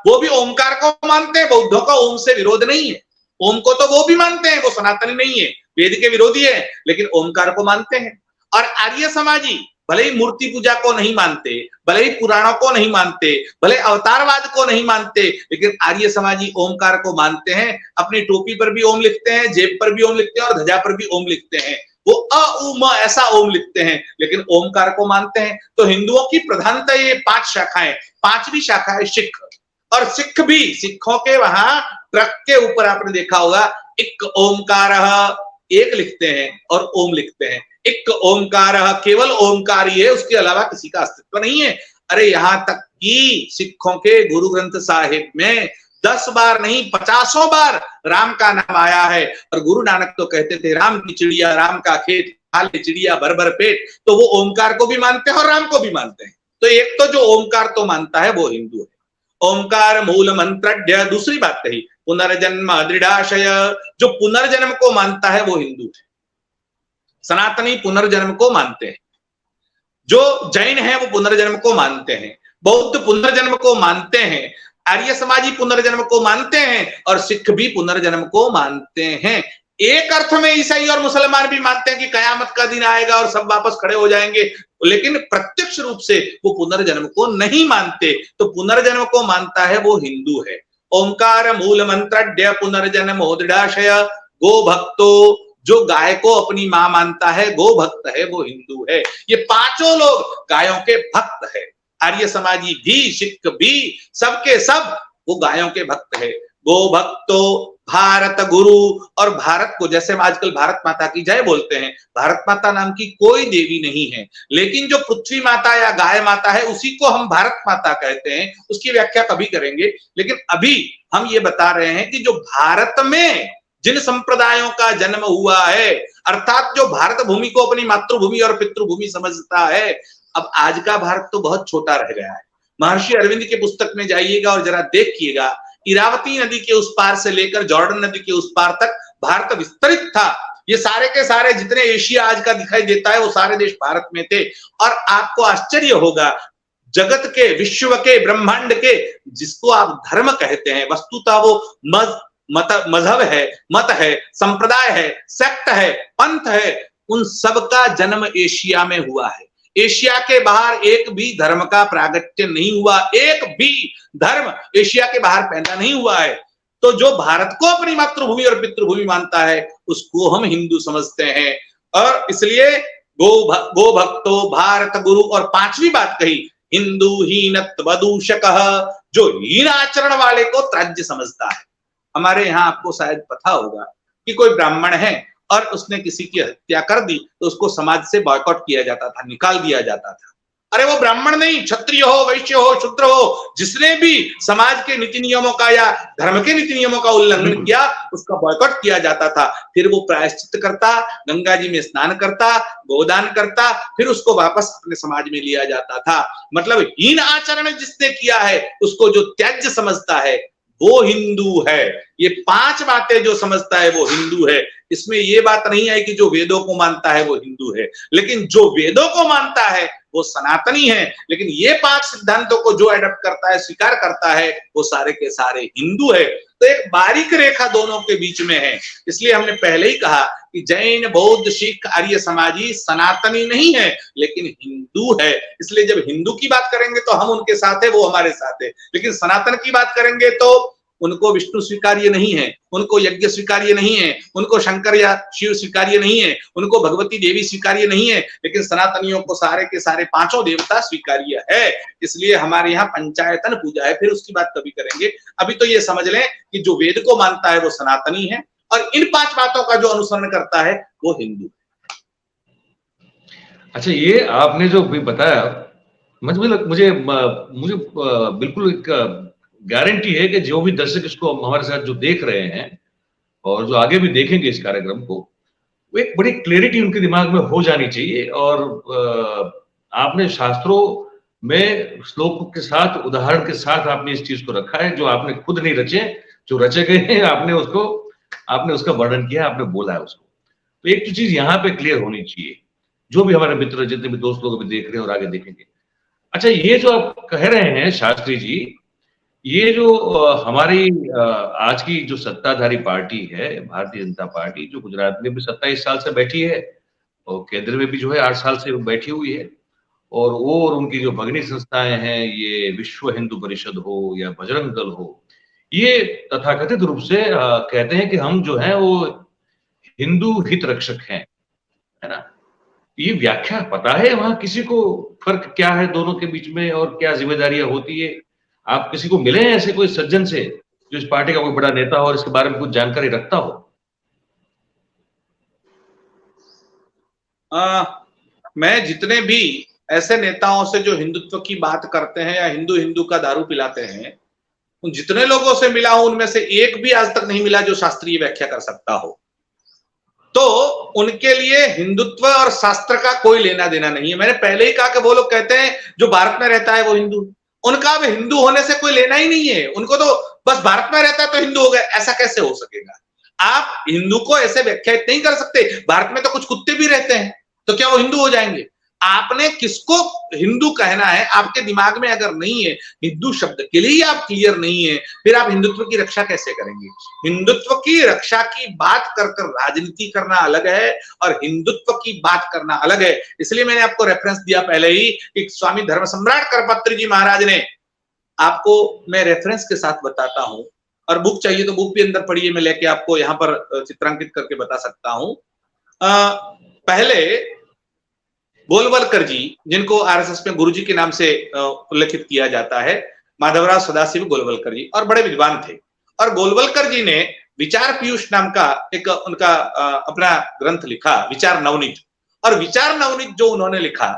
वो भी ओमकार को मानते हैं। बौद्धों का ओम से विरोध नहीं है, ओम को तो वो भी मानते हैं, वो सनातनी नहीं है, वेद के विरोधी है, लेकिन ओमकार को मानते हैं। और आर्य समाजी भले ही मूर्ति पूजा को नहीं मानते, भले ही पुराणों को नहीं मानते, भले अवतारवाद को नहीं मानते, लेकिन आर्य समाजी ओमकार को मानते हैं। अपनी टोपी पर भी ओम लिखते हैं, जेब पर भी ओम लिखते हैं, और ध्वजा पर भी ओम लिखते हैं। वो अ उ म ऐसा ओम लिखते हैं, लेकिन ओमकार को मानते हैं। तो हिंदुओं की प्रधानता ये 5 शाखाएं, 5वीं शाखा है सिख। और सिख भी, सिखों के वहां ट्रक के ऊपर आपने देखा होगा एक ओमकार, एक लिखते हैं और ओम लिखते हैं। एक ओमकार, केवल ओमकार ही है, उसके अलावा किसी का अस्तित्व नहीं है। अरे यहां तक कि सिखों के गुरु ग्रंथ साहिब में 10 बार नहीं 50 बार राम का नाम आया है। और गुरु नानक तो कहते थे राम की चिड़िया राम का खेत, खाले चिड़िया भर भर पेट। तो वो ओमकार को भी मानते हैं और राम को भी मानते हैं। तो एक तो जो ओमकार तो मानता है वो हिंदू है। ओमकार मूल मंत्रढ़, दूसरी बात कही पुनर्जन्म दृढ़ाशय, जो पुनर्जन्म को मानता है वो हिंदू है। सनातनी पुनर्जन्म को मानते हैं, जो जैन है वो पुनर्जन्म को मानते हैं, बौद्ध पुनर्जन्म को मानते हैं, आर्य समाजी पुनर्जन्म को मानते हैं, और सिख भी पुनर्जन्म को मानते हैं। एक अर्थ में ईसाई और मुसलमान भी मानते हैं कि कयामत का दिन आएगा और सब वापस खड़े हो जाएंगे, लेकिन प्रत्यक्ष रूप से वो पुनर्जन्म को नहीं मानते। तो पुनर्जन्म को मानता है वो हिंदू है। ओंकार मूल मंत्रढ़ पुनर्जन्म दृढ़ाशय गो भक्तो, जो गाय को अपनी मां मानता है, गो भक्त है, वो हिंदू है। ये 5 लोग गायों के भक्त है। आर्य समाजी भी, सिख भी, सबके सब वो गायों के भक्त है। गो भक्तो भारत गुरु, और भारत को, जैसे हम आजकल भारत माता की जय बोलते हैं, भारत माता नाम की कोई देवी नहीं है, लेकिन जो पृथ्वी माता या गाय माता है उसी को हम भारत माता कहते हैं। उसकी व्याख्या कभी करेंगे, लेकिन अभी हम ये बता रहे हैं कि जो भारत में जिन संप्रदायों का जन्म हुआ है, अर्थात जो भारत भूमि को अपनी मातृभूमि और पितृभूमि समझता है, अब आज का भारत तो बहुत छोटा रह गया है। महर्षि अरविंद के पुस्तक में जाइएगा और जरा देखिएगा इरावती नदी के उस पार से लेकर जॉर्डन नदी के उस पार तक भारत विस्तरित था। ये सारे के सारे जितने एशिया आज का दिखाई देता है वो सारे देश भारत में थे। और आपको आश्चर्य होगा, जगत के, विश्व के, ब्रह्मांड के जिसको आप धर्म कहते हैं, वस्तुतः वो मजहब है, मत है, संप्रदाय है, सेक्ट है, पंथ है, उन सब का जन्म एशिया में हुआ है। एशिया के बाहर एक भी धर्म का प्रागट्य नहीं हुआ, एक भी धर्म एशिया के बाहर पैदा नहीं हुआ है। तो जो भारत को अपनी मातृभूमि और पितृभूमि मानता है उसको हम हिंदू समझते हैं। और इसलिए गो भक्तो भारत गुरु, और पांचवी बात कही, हिंदू हीनत्व दूषकः, जो हीन आचरण वाले को त्याज्य समझता है। हमारे यहाँ आपको शायद पता होगा कि कोई ब्राह्मण है और उसने किसी की हत्या कर दी तो उसको समाज से बॉयकॉट किया जाता था, निकाल दिया जाता था। अरे वो ब्राह्मण नहीं, क्षत्रिय हो, वैश्य हो, शूद्र हो, जिसने भी समाज के नीति नियमों का या धर्म के नीति नियमों का उल्लंघन किया उसका बॉयकॉट किया जाता था। फिर वो प्रायश्चित करता, गंगा जी में स्नान करता, गोदान करता, फिर उसको वापस अपने समाज में लिया जाता था। मतलब हीन आचरण जिसने किया है उसको जो त्याज्य समझता है वो हिंदू है। ये पांच बातें जो समझता है वो हिंदू है। इसमें ये बात नहीं है कि जो वेदों को मानता है वो हिंदू है, लेकिन जो वेदों को मानता है वो सनातनी है। लेकिन ये पांच सिद्धांतों को जो एडप्ट करता है, स्वीकार करता है, वो सारे के सारे हिंदू है। तो एक बारीक रेखा दोनों के बीच में है। इसलिए हमने पहले ही कहा कि जैन, बौद्ध, सिख, आर्य समाजी सनातनी नहीं है लेकिन हिंदू है। इसलिए जब हिंदू की बात करेंगे तो हम उनके साथ है, वो हमारे साथ है। लेकिन सनातन की बात करेंगे तो उनको विष्णु स्वीकार्य नहीं है, उनको यज्ञ स्वीकार्य नहीं है, उनको शंकर या शिव स्वीकार्य नहीं है, उनको भगवती देवी स्वीकार्य नहीं है, लेकिन सनातनियों को सारे के सारे पांचों देवता स्वीकार्य है। इसलिए हमारे यहाँ पंचायतन पूजा है, फिर उसकी बात कभी करेंगे। अभी तो ये समझ लें कि जो वेद को मानता है वो सनातनी है और इन पांच बातों का जो अनुसरण करता है वो हिंदू है। अच्छा, ये आपने जो भी बताया मुझे बिल्कुल एक गारंटी है कि जो भी दर्शक इसको हमारे साथ जो देख रहे हैं और जो आगे भी देखेंगे इस कार्यक्रम को, वो एक बड़ी क्लैरिटी उनके दिमाग में हो जानी चाहिए। और आपने शास्त्रों में श्लोक के साथ, उदाहरण के साथ आपने इस चीज को रखा है, जो आपने खुद नहीं रचे, जो रचे गए हैं आपने उसका वर्णन किया, आपने बोला है उसको। तो एक तो चीज यहाँ पे क्लियर होनी चाहिए, जो भी हमारे मित्र, जितने भी दोस्त लोग भी देख रहे हैं और आगे देखेंगे। अच्छा, ये जो आप कह रहे हैं शास्त्री जी, ये जो हमारी आज की जो सत्ताधारी पार्टी है, भारतीय जनता पार्टी, जो गुजरात में भी 27 साल से बैठी है और केंद्र में भी जो है 8 साल से बैठी हुई है, और वो और उनकी जो भगिनी संस्थाएं हैं, ये विश्व हिंदू परिषद हो या बजरंग दल हो, ये तथाकथित रूप से कहते हैं कि हम जो है वो हिंदू हित रक्षक हैं, है ना। ये व्याख्या पता है वहां किसी को फर्क क्या है दोनों के बीच में और क्या जिम्मेदारियां होती है? आप किसी को मिले हैं ऐसे कोई सज्जन से जो इस पार्टी का कोई बड़ा नेता हो और इसके बारे में कुछ जानकारी रखता हो? मैं जितने भी ऐसे नेताओं से जो हिंदुत्व की बात करते हैं या हिंदू का दारू पिलाते हैं, उन जितने लोगों से मिला हूं उनमें से एक भी आज तक नहीं मिला जो शास्त्रीय व्याख्या कर सकता हो। तो उनके लिए हिंदुत्व और शास्त्र का कोई लेना देना नहीं है। मैंने पहले ही कहा कि वो लोग कहते हैं जो भारत में रहता है वो हिंदू, उनका अब हिंदू होने से कोई लेना ही नहीं है। उनको तो बस भारत में रहता है तो हिंदू हो गया, ऐसा कैसे हो सकेगा? आप हिंदू को ऐसे व्याख्यात नहीं कर सकते। भारत में तो कुछ कुत्ते भी रहते हैं, तो क्या वो हिंदू हो जाएंगे? आपने किसको हिंदू कहना है, आपके दिमाग में अगर नहीं है, हिंदू शब्द के लिए आप क्लियर नहीं है, फिर आप हिंदुत्व की रक्षा कैसे करेंगे? हिंदुत्व की रक्षा की बात कर कर राजनीति करना अलग है और हिंदुत्व की बात करना अलग है। इसलिए मैंने आपको रेफरेंस दिया पहले ही कि स्वामी धर्म सम्राट करपत्री जी महाराज ने, आपको मैं रेफरेंस के साथ बताता हूं, और बुक चाहिए तो बुक भी अंदर पढ़िए, मैं लेके आपको यहां पर चित्रांकित करके बता सकता हूं। पहले गोलवलकर जी, जिनको आरएसएस में गुरुजी के नाम से उल्लेखित किया जाता है, माधवराव सदाशिव गोलवलकर जी, और बड़े विद्वान थे। और गोलवलकर जी ने विचार पीयूष नाम का एक उनका अपना ग्रंथ लिखा, विचार नवनीत। और विचार नवनीत जो उन्होंने लिखा,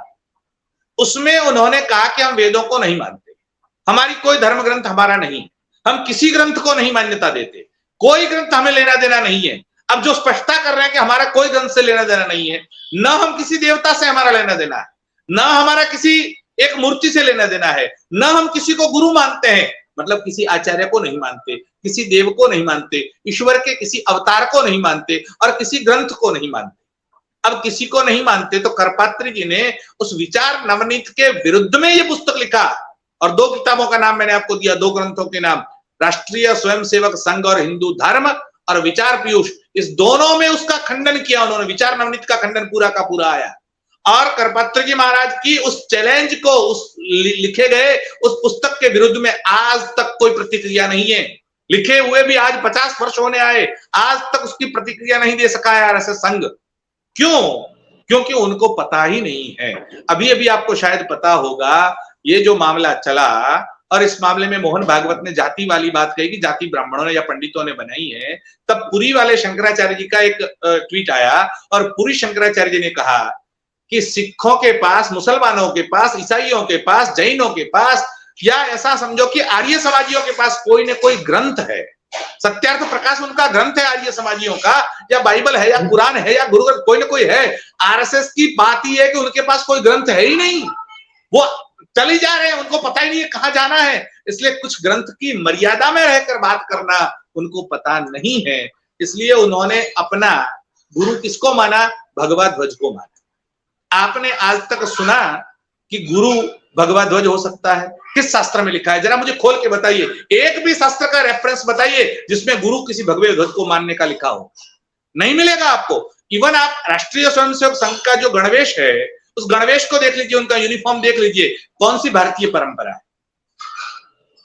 उसमें उन्होंने कहा कि हम वेदों को नहीं मानते, हमारी कोई धर्म ग्रंथ हमारा नहीं, हम किसी ग्रंथ को नहीं मान्यता देते, कोई ग्रंथ हमें लेना देना नहीं है। अब जो स्पष्टता कर रहे हैं कि हमारा कोई ग्रंथ से लेना देना नहीं है, न हम किसी देवता से हमारा लेना देना है, न हमारा किसी एक मूर्ति से लेना देना है, न हम किसी को गुरु मानते हैं। मतलब किसी आचार्य को नहीं मानते, किसी देव को नहीं मानते, ईश्वर के किसी अवतार को नहीं मानते और किसी ग्रंथ को नहीं मानते। अब किसी को नहीं मानते तो करपात्री जी ने उस विचार नवनीत के विरुद्ध में ये पुस्तक लिखा, और 2 किताबों का नाम मैंने आपको दिया, 2 ग्रंथों के नाम, राष्ट्रीय स्वयंसेवक संघ और हिंदू धर्म और विचार पीयूष। इस दोनों में उसका खंडन किया उन्होंने, विचार नवनीत का खंडन पूरा का पूरा आया। और करपात्री जी महाराज की उस चैलेंज को, उस लिखे गए उस पुस्तक के विरुद्ध में आज तक कोई प्रतिक्रिया नहीं है। लिखे हुए भी आज 50 वर्ष होने आए, आज तक उसकी प्रतिक्रिया नहीं दे सका है आरएसएस संघ। क्यों? क्योंकि उनको पता ही नहीं है। अभी अभी आपको शायद पता होगा, ये जो मामला चला और इस मामले में मोहन भागवत ने जाति वाली बात कही कि जाति ब्राह्मणों ने या पंडितों ने बनाई है, तब पुरी वाले शंकराचार्य जी का एक ट्वीट आया और पुरी शंकराचार्य जी ने कहा कि सिखों के पास, मुसलमानों के पास, ईसाइयों के पास, जैनों के पास, या ऐसा समझो कि आर्य समाजियों के पास कोई न कोई ग्रंथ है। सत्यार्थ प्रकाश उनका ग्रंथ है आर्य समाजियों का, या बाइबल है, या कुरान है, या गुरु ग्रंथ, कोई ना कोई है। आरएसएस की बात ही है कि उनके पास कोई ग्रंथ है ही नहीं, वो चली जा रहे हैं, उनको पता ही नहीं है कहां जाना है। इसलिए कुछ ग्रंथ की मर्यादा में रहकर बात करना उनको पता नहीं है। इसलिए उन्होंने अपना गुरु किसको माना? भगवा ध्वज को माना। आपने आज तक सुना कि गुरु भगवा ध्वज हो सकता है? किस शास्त्र में लिखा है? जरा मुझे खोल के बताइए, एक भी शास्त्र का रेफरेंस बताइए जिसमें गुरु किसी भगवे ध्वज को मानने का लिखा हो। नहीं मिलेगा आपको। इवन आप राष्ट्रीय स्वयंसेवक संघ का जो गणवेश है, उस गणवेश को देख लीजिए, उनका यूनिफॉर्म देख लीजिए, कौन सी भारतीय परंपरा है?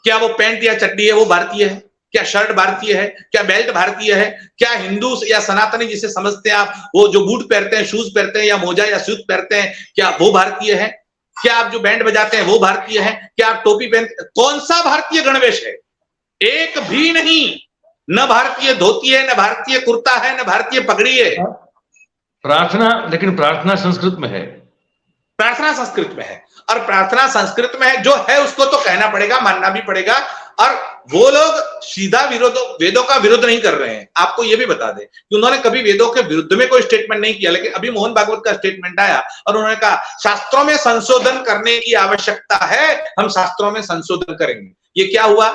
क्या वो पैंट या चड्डी है वो भारतीय है? क्या शर्ट भारतीय है? क्या बेल्ट भारतीय है? क्या हिंदू या सनातनी जिसे समझते हैं आप, वो जो बूट पहनते हैं, शूज पहनते हैं, या मोजा या सूट पहनते हैं, क्या वो भारतीय है? क्या आप जो बैंड बजाते हैं वो भारतीय है? क्या आप टोपी पहनते, कौन सा भारतीय गणवेश है? एक भी नहीं। न भारतीय धोती है, न भारतीय कुर्ता है, न भारतीय पगड़ी है। प्रार्थना, लेकिन प्रार्थना संस्कृत में है। प्रार्थना संस्कृत में है, और प्रार्थना संस्कृत में है जो है उसको तो कहना पड़ेगा, मानना भी पड़ेगा। और वो लोग सीधा वेदों का विरोध नहीं कर रहे हैं। आपको ये भी बता दें कि उन्होंने कभी वेदों के विरुद्ध में कोई स्टेटमेंट नहीं किया, लेकिन अभी मोहन भागवत का स्टेटमेंट आया और उन्होंने कहा शास्त्रों में संशोधन करने की आवश्यकता है, हम शास्त्रों में संशोधन करेंगे। ये क्या हुआ?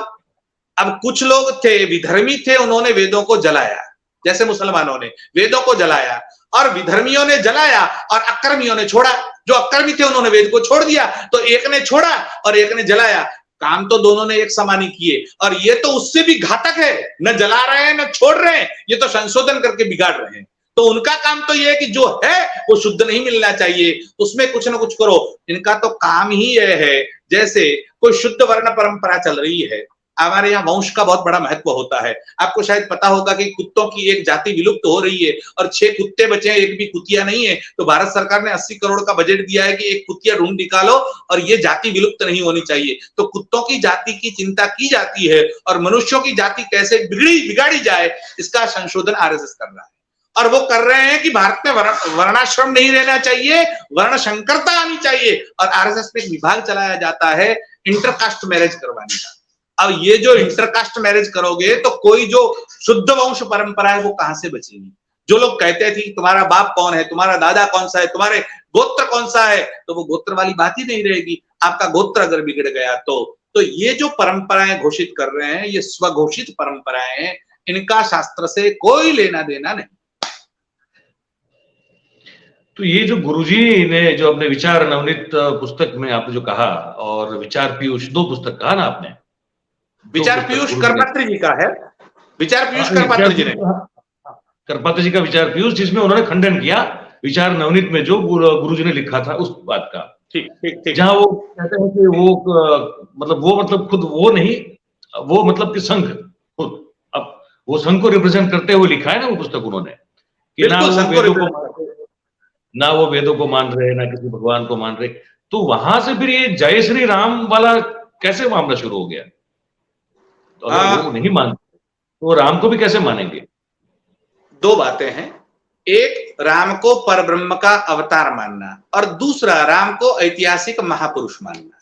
अब कुछ लोग थे, विधर्मी थे, उन्होंने वेदों को जलाया, जैसे मुसलमानों ने वेदों को जलाया, और विधर्मियों ने जलाया और अकर्मियों ने छोड़ा। जो अकर्मी थे उन्होंने वेद को छोड़ दिया, तो एक ने छोड़ा और एक ने जलाया। काम तो दोनों ने एक समान ही किए, और ये तो उससे भी घातक है, न जला रहे हैं न छोड़ रहे हैं, ये तो संशोधन करके बिगाड़ रहे हैं। तो उनका काम तो ये है कि जो है वो शुद्ध नहीं मिलना चाहिए, उसमें कुछ ना कुछ करो। इनका तो काम ही यह है, जैसे कोई शुद्ध वर्ण परंपरा चल रही है। हमारे यहाँ वंश का बहुत बड़ा महत्व होता है। आपको शायद पता होगा कि कुत्तों की एक जाति विलुप्त हो रही है और 6 कुत्ते बचे हैं, एक भी कुतिया नहीं है। तो भारत सरकार ने 80 करोड़ का बजट दिया है कि एक कुतिया ढूंढ निकालो, और ये जाति विलुप्त नहीं होनी चाहिए। तो कुत्तों की जाति की चिंता की जाती है, और मनुष्यों की जाति कैसे बिगाड़ी जाए, इसका संशोधन आरएसएस कर रहा है। और वो कर रहे हैं कि भारत में वर्णाश्रम नहीं रहना चाहिए, वर्ण संकरता आनी चाहिए। और आरएसएस में एक विभाग चलाया जाता है इंटरकास्ट मैरिज करवाने का। अब ये जो इंटरकास्ट मैरिज करोगे तो कोई जो शुद्ध वंश परंपरा है वो कहां से बचेगी? जो लोग कहते थे तुम्हारा बाप कौन है, तुम्हारा दादा कौन सा है, तुम्हारे गोत्र कौन सा है, तो वो गोत्र वाली बात ही नहीं रहेगी। आपका गोत्र अगर बिगड़ गया तो ये जो परंपराएं घोषित कर रहे हैं, ये स्वघोषित परंपराएं हैं, इनका शास्त्र से कोई लेना देना नहीं। तो ये जो गुरुजी ने जो अपने विचार नवनीत पुस्तक में आपने जो कहा, और विचार पीयूष, 2 पुस्तक कहा ना आपने? विचार पीयूष करपात्री जी का है, विचार पीयूष करपात्री जी ने, करपात्री जी का विचार पीयूष, जिसमें उन्होंने खंडन किया विचार नवनीत में जो गुरुजी ने लिखा था उस बात का। ठीक ठीक ठीक। जहां वो कहते हैं कि वो मतलब खुद वो नहीं, वो मतलब कि संघ खुद, अब वो संघ को रिप्रेजेंट करते हुए लिखा है ना वो पुस्तक उन्होंने, कि ना वो वेदों को मान रहे, ना किसी भगवान को मान रहे। तो वहां से फिर ये जय श्री राम वाला कैसे मामला शुरू हो गया? तो अगर वो नहीं मानते तो राम को भी कैसे मानेंगे? 2 बातें हैं, एक राम को परब्रह्म का अवतार मानना, और दूसरा राम को ऐतिहासिक महापुरुष मानना।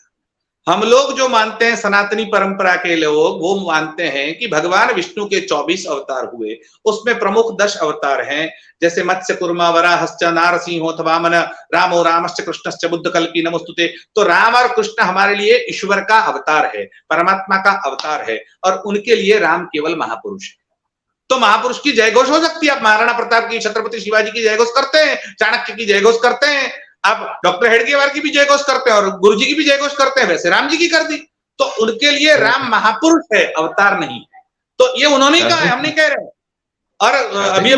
हम लोग जो मानते हैं सनातनी परंपरा के लोग, वो मानते हैं कि भगवान विष्णु के 24 अवतार हुए, उसमें प्रमुख 10 अवतार हैं, जैसे मत्स्य कुर्मा वराहश्च नारसिंहो वामन रामो रामश्च कृष्णश्च बुद्ध कल्की नमोस्तुते। तो राम और कृष्ण हमारे लिए ईश्वर का अवतार है, परमात्मा का अवतार है, और उनके लिए राम केवल महापुरुष है। तो महापुरुष की जय घोष हो सकती है। आप महाराणा प्रताप की, छत्रपति शिवाजी की जय घोष करते हैं, चाणक्य की जय घोष करते हैं, आप डॉक्टर हेडगेवार की भी जय घोष करते हैं और गुरु जी की भी जय घोष करते हैं, वैसे राम जी की कर दी। तो उनके लिए राम महापुरुष है, अवतार नहीं है। तो ये उन्होंने कहा है, हम नहीं कह रहे। और अभी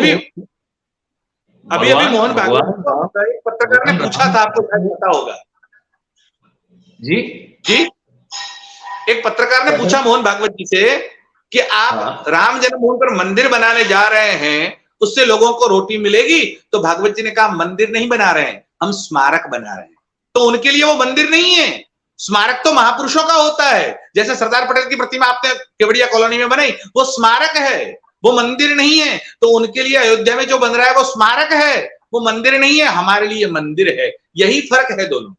अभी मोहन भागवत एक पत्रकार ने पूछा था, आपको शायद पता होगा जी जी, एक पत्रकार ने पूछा मोहन भागवत जी से कि आप राम जन्मभूमि पर मंदिर बनाने जा रहे हैं, उससे लोगों को रोटी मिलेगी? तो भागवत जी ने कहा, मंदिर नहीं बना रहे हैं, हम स्मारक बना रहे हैं। तो उनके लिए वो मंदिर नहीं है, स्मारक तो महापुरुषों का होता है। जैसे सरदार पटेल की प्रतिमा आपने केवड़िया कॉलोनी में बनाई, वो स्मारक है, वो मंदिर नहीं है। तो उनके लिए अयोध्या में जो बन रहा है वो स्मारक है, वो मंदिर नहीं है। हमारे लिए मंदिर है, यही फर्क है दोनों।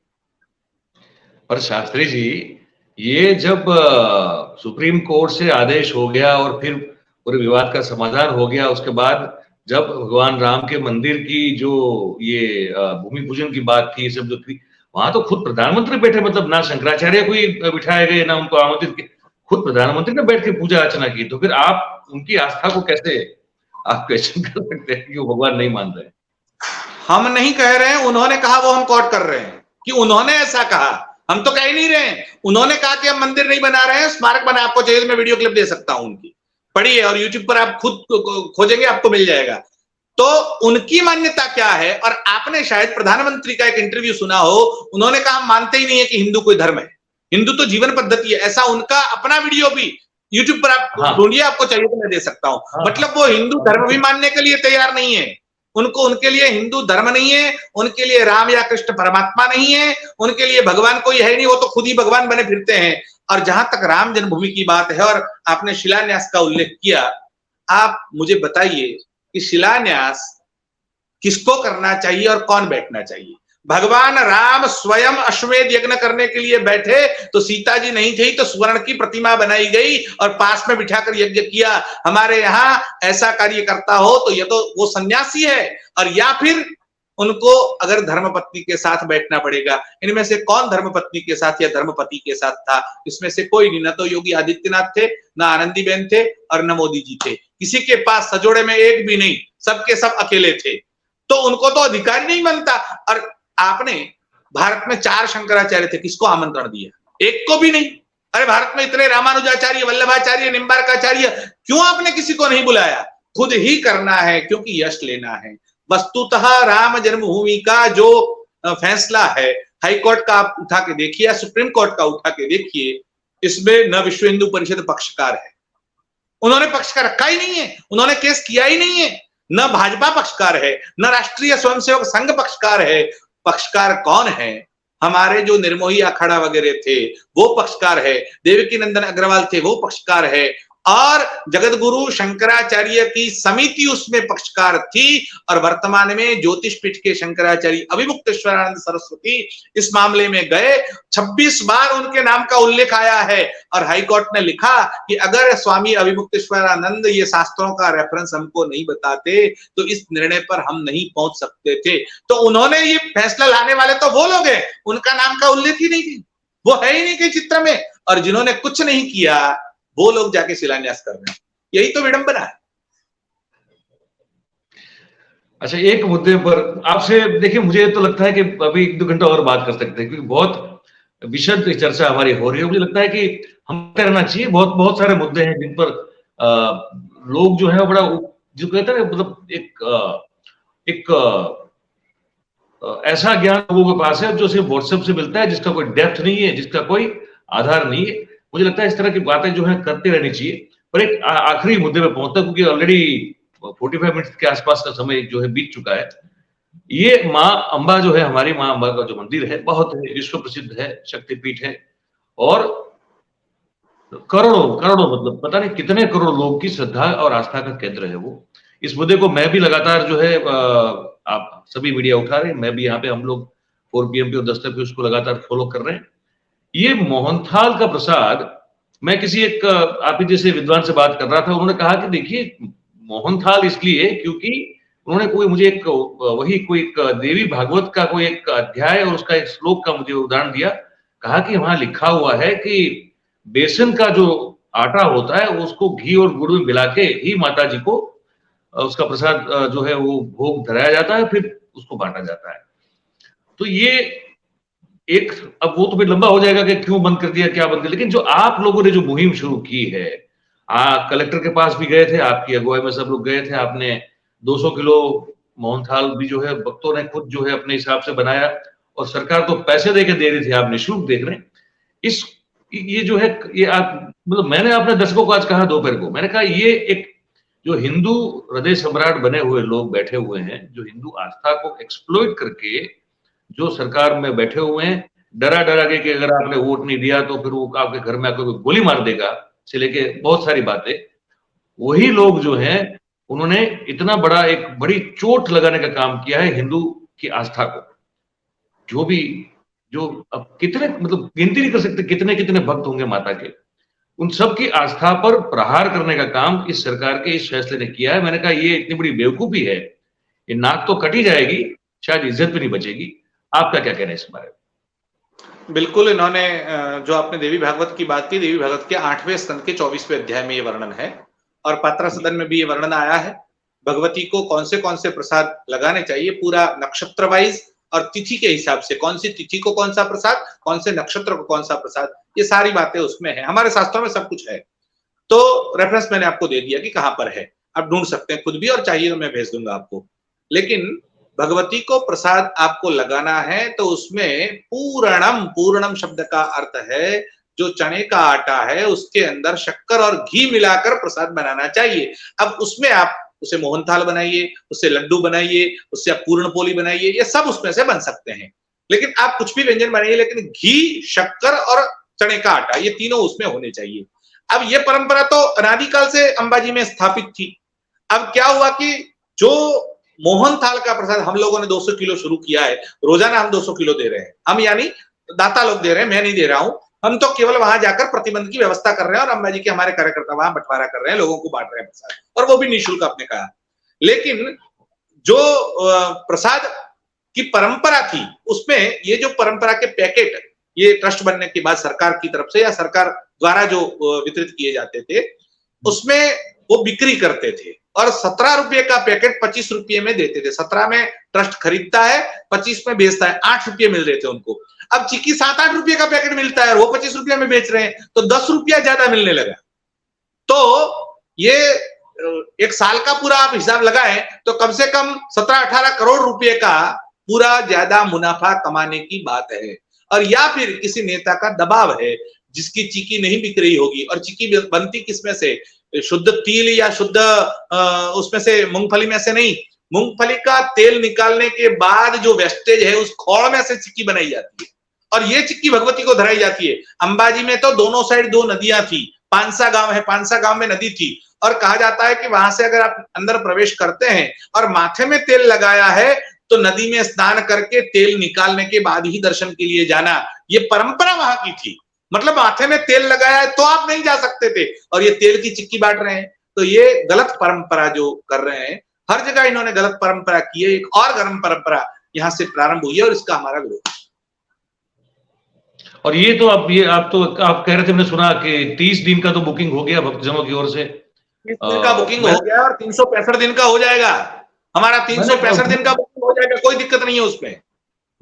पर शास्त्री जी, ये जब सुप्रीम कोर्ट से आदेश हो गया और फिर पूरे विवाद का समाधान हो गया, उसके बाद जब भगवान राम के मंदिर की जो ये भूमि पूजन की बात थी, सब जो थी, वहां तो खुद प्रधानमंत्री बैठे, मतलब ना शंकराचार्य कोई बिठाए गए, ना उनको आमंत्रित किया, खुद प्रधानमंत्री ने बैठ के पूजा अर्चना की। तो फिर आप उनकी आस्था को कैसे आप क्वेश्चन कर सकते हैं कि वो भगवान नहीं मान रहे? हम नहीं कह रहे हैं, उन्होंने कहा, वो हम कोट कर रहे हैं कि उन्होंने ऐसा कहा, हम तो कह ही नहीं रहे हैं। उन्होंने कहा कि हम मंदिर नहीं बना रहे हैं, स्मारक बना। आपको चाहिए मैं वीडियो क्लिप दे सकता हूं उनकी, पढ़िए, और यूट्यूब पर आप खुद खोजेंगे आपको मिल जाएगा। तो उनकी मान्यता क्या है? और आपने शायद प्रधानमंत्री का एक इंटरव्यू सुना हो, उन्होंने कहा हम मानते ही नहीं है कि हिंदू कोई धर्म है, हिंदू तो जीवन पद्धति है। ऐसा उनका अपना वीडियो भी यूट्यूब पर आप ढूंढिए, आपको चाहिए तो मैं दे सकता हूं। मतलब वो हिंदू धर्म भी मानने के लिए तैयार नहीं है। उनको, उनके लिए हिंदू धर्म नहीं है, उनके लिए राम या कृष्ण परमात्मा नहीं है, उनके लिए भगवान कोई है नहीं, वो तो खुद ही भगवान बने फिरते हैं। और जहां तक राम जन्मभूमि की बात है, और आपने शिलान्यास का उल्लेख किया, आप मुझे बताइए कि शिलान्यास किसको करना चाहिए और कौन बैठना चाहिए? भगवान राम स्वयं अश्वमेध यज्ञ करने के लिए बैठे तो सीता जी नहीं थी, तो स्वर्ण की प्रतिमा बनाई गई और पास में बिठाकर यज्ञ किया। हमारे यहाँ ऐसा कार्य करता हो तो ये तो वो सन्यासी है, और या फिर उनको अगर धर्मपत्नी के साथ बैठना पड़ेगा। इनमें से कौन धर्मपत्नी के साथ या धर्मपति के साथ था? इसमें से कोई नहीं। ना तो योगी आदित्यनाथ थे, ना आनंदीबेन थे, और न मोदी जी थे। किसी के पास सजोड़े में एक भी नहीं, सबके सब अकेले थे। तो उनको तो अधिकार नहीं बनता। और आपने भारत में 4 शंकराचार्य थे, किसको आमंत्रण दिया? एक को भी नहीं। अरे भारत में इतने रामानुजाचार्य, वल्लभाचार्य, निम्बार्काचार्य, क्यों आपने किसी को नहीं बुलाया? खुद ही करना है, क्योंकि यश लेना है। वस्तुतः राम जन्मभूमि का जो फैसला है, हाई कोर्ट का आप उठा के देखिए, सुप्रीम कोर्ट का उठा के देखिए, इसमें न विश्व हिंदू परिषद पक्षकार है, उन्होंने पक्षकार रखा ही नहीं है, उन्होंने केस किया ही नहीं है। न भाजपा पक्षकार है, न राष्ट्रीय स्वयंसेवक संघ पक्षकार है। पक्षकार कौन है? हमारे जो निर्मोही अखाड़ा वगैरह थे वो पक्षकार है, देवकी नंदन अग्रवाल थे वो पक्षकार है, और जगत गुरु शंकराचार्य की समिति उसमें पक्षकार थी। और वर्तमान में ज्योतिष पीठ के शंकराचार्य अभिमुक्तेश्वरानंद सरस्वती इस मामले में गए, 26 बार उनके नाम का उल्लेख आया है, और हाईकोर्ट ने लिखा कि अगर स्वामी अभिमुक्तेश्वरानंद ये शास्त्रों का रेफरेंस हमको नहीं बताते तो इस निर्णय पर हम नहीं पहुंच सकते थे। तो उन्होंने ये फैसला लाने वाले तो वो लोग हैं, उनका नाम का उल्लेख ही नहीं, वो है ही नहीं के चित्र में। और जिन्होंने कुछ नहीं किया वो लोग जाके शिलान्यास कर रहे हैं, यही तो विडंबना है। अच्छा, एक मुद्दे पर आपसे, देखिए, मुझे तो लगता है कि अभी 1-2 घंटा और बात कर सकते हैं, क्योंकि बहुत विशद चर्चा हमारी हो रही है। मुझे लगता है कि हम करना चाहिए। बहुत बहुत सारे मुद्दे हैं जिन पर लोग जो है बड़ा, जो कहते हैं, मतलब एक ऐसा ज्ञान लोगों के पास है जो सिर्फ व्हाट्सएप से मिलता है, जिसका कोई डेप्थ नहीं है, जिसका कोई आधार नहीं है। मुझे लगता है इस तरह की बातें जो है करते रहनी चाहिए। पर एक आखिरी मुद्दे पे पहुंचता, क्योंकि ऑलरेडी 45 मिनट के आसपास का समय जो है बीत चुका है। ये माँ अंबा जो है, हमारी माँ अंबा का जो मंदिर है, बहुत विश्व प्रसिद्ध है, शक्तिपीठ है, और करोड़ों करोड़ों, मतलब पता नहीं कितने करोड़ लोग की श्रद्धा और आस्था का केंद्र है वो। इस मुद्दे को मैं भी लगातार जो है, आप सभी मीडिया उठा रहे हैं, मैं भी यहाँ पे, हम लोग 4 PM पे और 10 तक उसको लगातार फॉलो कर रहे हैं। ये मोहनथाल का प्रसाद, मैं किसी एक आप ही जैसे विद्वान से बात कर रहा था, उन्होंने कहा कि देखिए मोहनथाल इसलिए क्योंकि उन्होंने कोई मुझे एक वही कोई एक देवी भागवत का कोई एक अध्याय और उसका एक श्लोक का मुझे उदाहरण दिया। कहा कि वहां लिखा हुआ है कि बेसन का जो आटा होता है उसको घी और गुड़ में मिला के ही माता जी को उसका प्रसाद जो है वो भोग धराया जाता है, फिर उसको बांटा जाता है। तो ये एक, अब वो तो फिर लंबा हो जाएगा कि क्यों बंद कर दिया, क्या बंद कर, लेकिन जो आप लोगों ने जो मुहिम शुरू की है, कलेक्टर के पास भी गए थे, आपकी अगुवाई में सब लोग गए थे, आपने 200 किलो मोहनथाल भी जो है भक्तों ने खुद जो है अपने हिसाब से बनाया, और सरकार तो पैसे दे के दे रही थी, आप निःशुल्क देख रहे हैं। इस ये जो है ये आप मतलब मैंने अपने दर्शकों को आज कहा दोपहर को, मैंने कहा ये एक जो हिंदू हृदय सम्राट बने हुए लोग बैठे हुए हैं, जो हिंदू आस्था को एक्सप्लॉइट करके जो सरकार में बैठे हुए हैं, डरा डरा के कि अगर आपने वोट नहीं दिया तो फिर वो आपके घर में आकर गोली मार देगा से लेके बहुत सारी बातें, वही लोग जो हैं उन्होंने इतना बड़ा एक बड़ी चोट लगाने का काम किया है हिंदू की आस्था को। जो भी जो अब कितने मतलब गिनती नहीं कर सकते कितने कितने भक्त होंगे माता के, उन सब की आस्था पर प्रहार करने का काम इस सरकार के इस फैसले ने किया है। मैंने कहा ये इतनी बड़ी बेवकूफी है, ये नाक तो कटी जाएगी, शायद इज्जत भी नहीं बचेगी। आपका क्या कहना है इस बारे में? बिल्कुल, इन्होंने जो आपने देवी भागवत की बात की, देवी भागवत के 8वें स्कंद के 24वें अध्याय में ये वर्णन है, और पात्रा सदन में भी ये वर्णन आया है। भगवती को कौन से प्रसाद लगाने चाहिए, पूरा नक्षत्र वाइज और तिथि के हिसाब से, कौन सी तिथि को कौन सा प्रसाद, कौन से नक्षत्र को कौन सा प्रसाद, ये सारी बातें उसमें है। हमारे शास्त्रों में सब कुछ है। तो रेफरेंस मैंने आपको दे दिया कि कहां पर है, आप ढूंढ सकते हैं खुद भी, और चाहिए तो मैं भेज दूंगा आपको। लेकिन भगवती को प्रसाद आपको लगाना है तो उसमें पूर्णम, पूर्णम शब्द का अर्थ है जो चने का आटा है उसके अंदर शक्कर और घी मिलाकर प्रसाद बनाना चाहिए। अब उसमें आप उसे मोहनथाल बनाइए, उससे लड्डू बनाइए, उससे आप पूर्ण पोली बनाइए, ये सब उसमें से बन सकते हैं। लेकिन आप कुछ भी व्यंजन बनाइए, लेकिन घी, शक्कर और चने का आटा ये तीनों उसमें होने चाहिए। अब ये परंपरा तो अनादिकाल से अंबाजी में स्थापित थी। अब क्या हुआ कि जो मोहनथाल का प्रसाद हम लोगों ने 200 किलो शुरू किया है, रोजाना हम 200 किलो दे रहे हैं, हम यानी दाता लोग दे रहे हैं, मैं नहीं दे रहा हूं, हम तो केवल वहां जाकर प्रतिबंध की व्यवस्था कर रहे हैं, और अंबाजी के हमारे कार्यकर्ता वहां बंटवारा कर रहे हैं, लोगों को बांट रहे हैं प्रसाद, और वो भी निःशुल्क आपने कहा। लेकिन जो प्रसाद की परंपरा थी उसमें ये जो परंपरा के पैकेट ये ट्रस्ट बनने के बाद सरकार की तरफ से या सरकार द्वारा जो वितरित किए जाते थे उसमें वो बिक्री करते थे, और 17 रुपए का पैकेट 25 रुपए में देते थे। 17 में ट्रस्ट खरीदता है, 25 में बेचता है, 8 रुपए मिल रहे थे उनको। अब चिक्की 7-8 रुपए का पैकेट मिलता है, वो 25 रुपए में बेच रहे हैं, तो 10 रुपया ज्यादा मिलने लगा। तो ये एक साल का पूरा आप हिसाब लगाएं तो कम से कम 17-18 करोड़ रुपए का पूरा ज्यादा मुनाफा कमाने की बात है। और या फिर किसी नेता का दबाव है जिसकी चिक्की नहीं बिक रही होगी, और चिक्की बनती किसमें से, शुद्ध तिल या शुद्ध उसमें से मूंगफली में से नहीं, मूंगफली का तेल निकालने के बाद जो वेस्टेज है उस खोल में से चिक्की बनाई जाती है, और ये चिक्की भगवती को धराई जाती है। अंबाजी में तो दोनों साइड 2 नदियां थी, पांसा गांव है, पांसा गांव में नदी थी, और कहा जाता है कि वहां से अगर आप अंदर प्रवेश करते हैं और माथे में तेल लगाया है तो नदी में स्नान करके तेल निकालने के बाद ही दर्शन के लिए जाना, ये परंपरा वहां की थी। मतलब माथे में तेल लगाया है तो आप नहीं जा सकते थे, और ये तेल की चिक्की बांट रहे हैं। तो ये गलत परंपरा जो कर रहे हैं, हर जगह इन्होंने गलत परंपरा की है। एक और गलत परंपरा यहां से प्रारंभ हुई है, और इसका हमारा विरोध। और ये तो आप कह रहे थे, मैंने सुना कि 30 दिन का तो बुकिंग हो गया भक्तजनों की ओर से, 30 दिन का बुकिंग हो गया, और 365 दिन का हो जाएगा हमारा, 365 दिन का बुकिंग हो जाएगा, कोई दिक्कत नहीं है उसमें।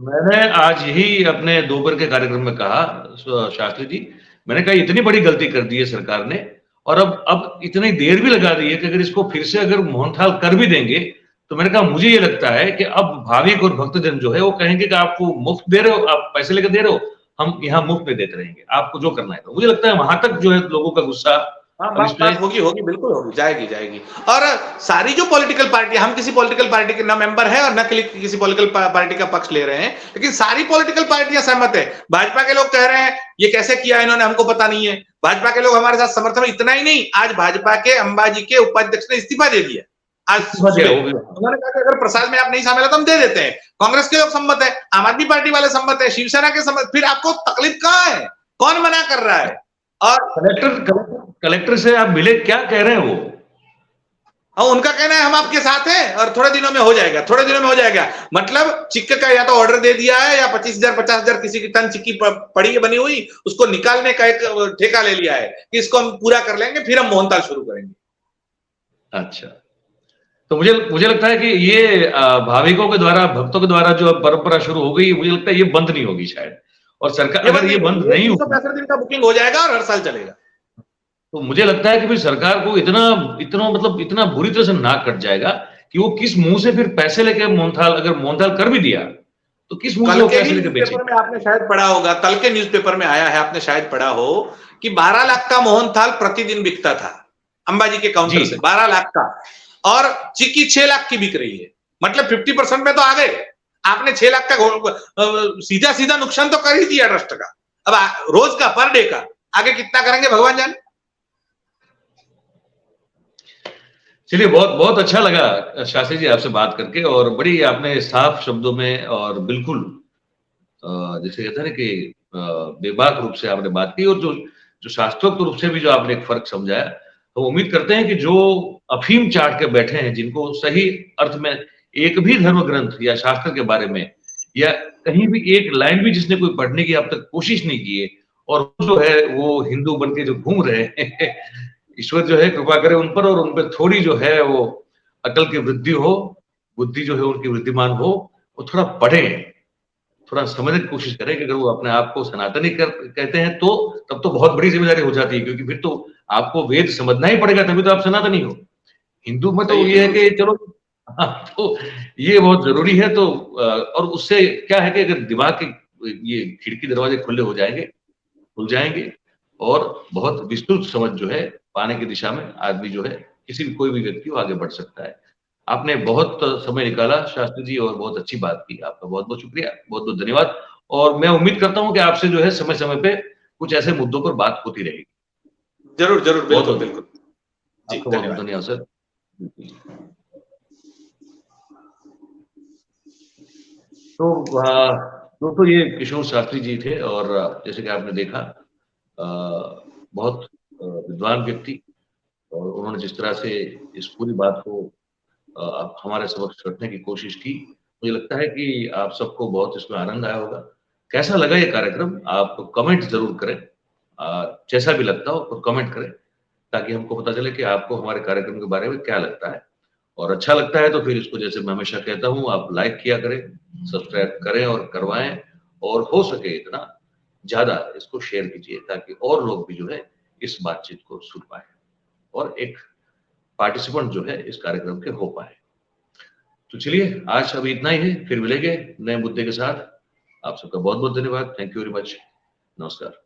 मैंने आज यही अपने दोपहर के कार्यक्रम में कहा, शास्त्री जी, मैंने कहा इतनी बड़ी गलती कर दी है सरकार ने, और अब इतनी देर भी लगा दी है कि अगर इसको फिर से अगर मोहनथाल कर भी देंगे तो मैंने कहा मुझे ये लगता है कि अब भाविक और भक्तजन जो है वो कहेंगे कि आपको मुफ्त दे रहे हो, आप पैसे लेकर दे रहे हो, हम यहाँ मुफ्त में देते रहेंगे, आपको जो करना है। तो मुझे लगता है वहां तक जो है लोगों का गुस्सा बात होगी बिल्कुल होगी, जाएगी। और सारी जो पॉलिटिकल पार्टी, हम किसी पॉलिटिकल पार्टी के ना मेंबर है और ना किसी पॉलिटिकल पार्टी का पक्ष ले रहे हैं, लेकिन सारी पॉलिटिकल पार्टियां सहमत है। भाजपा के लोग कह रहे हैं ये कैसे किया इन्होंने, हमको पता नहीं है। भाजपा के लोग हमारे साथ समर्थन, इतना ही नहीं, आज भाजपा के अंबाजी के उपाध्यक्ष ने इस्तीफा दे दिया। आज उन्होंने कहा कि अगर प्रसाद में आप नहीं शामिल है तो हम दे देते हैं। कांग्रेस के लोग सम्मत है, आम आदमी पार्टी वाले सम्मत है, शिवसेना के सम्मत, फिर आपको तकलीफ कहां है? कौन मना कर रहा है? और कलेक्टर से आप मिले, क्या कह रहे हैं वो? उनका कहना है हम आपके साथ हैं और थोड़े दिनों में हो जाएगा, थोड़े दिनों में हो जाएगा। मतलब चिक्के का या तो ऑर्डर दे दिया है या 25,000 50,000 किसी की टन चिक्की पड़ी है बनी हुई, उसको निकालने का एक ठेका ले लिया है कि इसको हम पूरा कर लेंगे, फिर हम मोहनताल शुरू करेंगे। अच्छा, तो मुझे लगता है कि ये भाविकों के द्वारा, भक्तों के द्वारा जो परंपरा शुरू हो गई, मुझे लगता है ये बंद नहीं होगी शायद। और सरकार अगर ये बंद नहीं होगी, 365 दिन का बुकिंग हो जाएगा और हर साल चलेगा। तो मुझे लगता है कि फिर सरकार को इतना मतलब इतना बुरी तरह से नाक कट जाएगा कि वो किस मुंह से फिर पैसे लेके मोहनथाल, अगर मोहनथाल कर भी दिया तो किस मुंह से वो पैसे लेके बेचेंगे? न्यूज़पेपर में आपने शायद पढ़ा होगा, कल के न्यूज़पेपर में आया है, आपने शायद पढ़ा हो कि 12 लाख का मोहनथाल प्रतिदिन बिकता था अंबाजी के काउंटर से, 12 लाख का, और चिक्की 6 लाख की बिक रही है। मतलब 50% में तो आ गए। आपने 6 लाख का सीधा सीधा नुकसान तो कर ही दिया ट्रस्ट का। अब रोज का, पर डे का आगे कितना करेंगे भगवान जाने। चलिए, बहुत बहुत अच्छा लगा शास्त्री जी आपसे बात करके, और बड़ी आपने साफ शब्दों में और बिल्कुल जैसे कहते हैं ना कि बेबाक रूप से आपने बात की, और जो शास्त्रोक्त रूप से भी जो आपने एक फर्क समझाया, तो उम्मीद करते हैं कि जो अफीम चाट के बैठे हैं, जिनको सही अर्थ में एक भी धर्म ग्रंथ या शास्त्र के बारे में या कहीं भी एक लाइन भी जिसने कोई पढ़ने की अब तक कोशिश नहीं की है, और जो है वो हिंदू बन के जो घूम रहे हैं, ईश्वर जो है कृपा करे उन पर, और उन पर थोड़ी जो है वो अकल की वृद्धि हो, बुद्धि जो है उनकी वृद्धिमान हो, वो थोड़ा पढ़े, थोड़ा समझने की कोशिश करें कि अगर वो अपने आप को सनातनी कहते हैं तो तब तो बहुत बड़ी जिम्मेदारी हो जाती है, क्योंकि फिर तो आपको वेद समझना ही पड़ेगा, तभी तो आप सनातनी हो। हिंदू में तो ये है कि चलो, हाँ, तो ये बहुत जरूरी है। तो और उससे क्या है कि अगर दिमाग के ये खिड़की दरवाजे खुले हो जाएंगे, खुल जाएंगे, और बहुत विस्तृत समझ जो है पाने की दिशा में आदमी जो है, किसी भी कोई भी व्यक्ति वो आगे बढ़ सकता है। आपने बहुत समय निकाला शास्त्री जी, और बहुत अच्छी बात की। आपका बहुत बहुत शुक्रिया, बहुत बहुत धन्यवाद। और मैं उम्मीद करता हूँ कि आपसे जो है समय समय पे कुछ ऐसे मुद्दों पर बात होती रहेगी। जरूर जरूर, बिल्कुल बिल्कुल जी, आपका बहुत बहुत धन्यवाद सर। तो दोस्तों, ये किशोर शास्त्री जी थे, और जैसे कि आपने देखा बहुत विद्वान व्यक्ति, और उन्होंने जिस तरह से इस पूरी बात को हमारे समक्ष रखने की कोशिश की, मुझे लगता है कि आप सबको बहुत इसमें आनंद आया होगा। कैसा लगा ये कार्यक्रम, आप कमेंट जरूर करें, जैसा भी लगता हो तो कमेंट करें, ताकि हमको पता चले कि आपको हमारे कार्यक्रम के बारे में क्या लगता है। और अच्छा लगता है तो फिर इसको, जैसे मैं हमेशा कहता हूँ, आप लाइक किया करें, सब्सक्राइब करें और करवाएं, और हो सके इतना ज्यादा इसको शेयर कीजिए, ताकि और लोग भी जो है इस बातचीत को सुन पाए और एक पार्टिसिपेंट जो है इस कार्यक्रम के हो पाए। तो चलिए, आज अभी इतना ही है, फिर मिलेंगे नए मुद्दे के साथ। आप सबका बहुत बहुत धन्यवाद। Thank you very much. नमस्कार।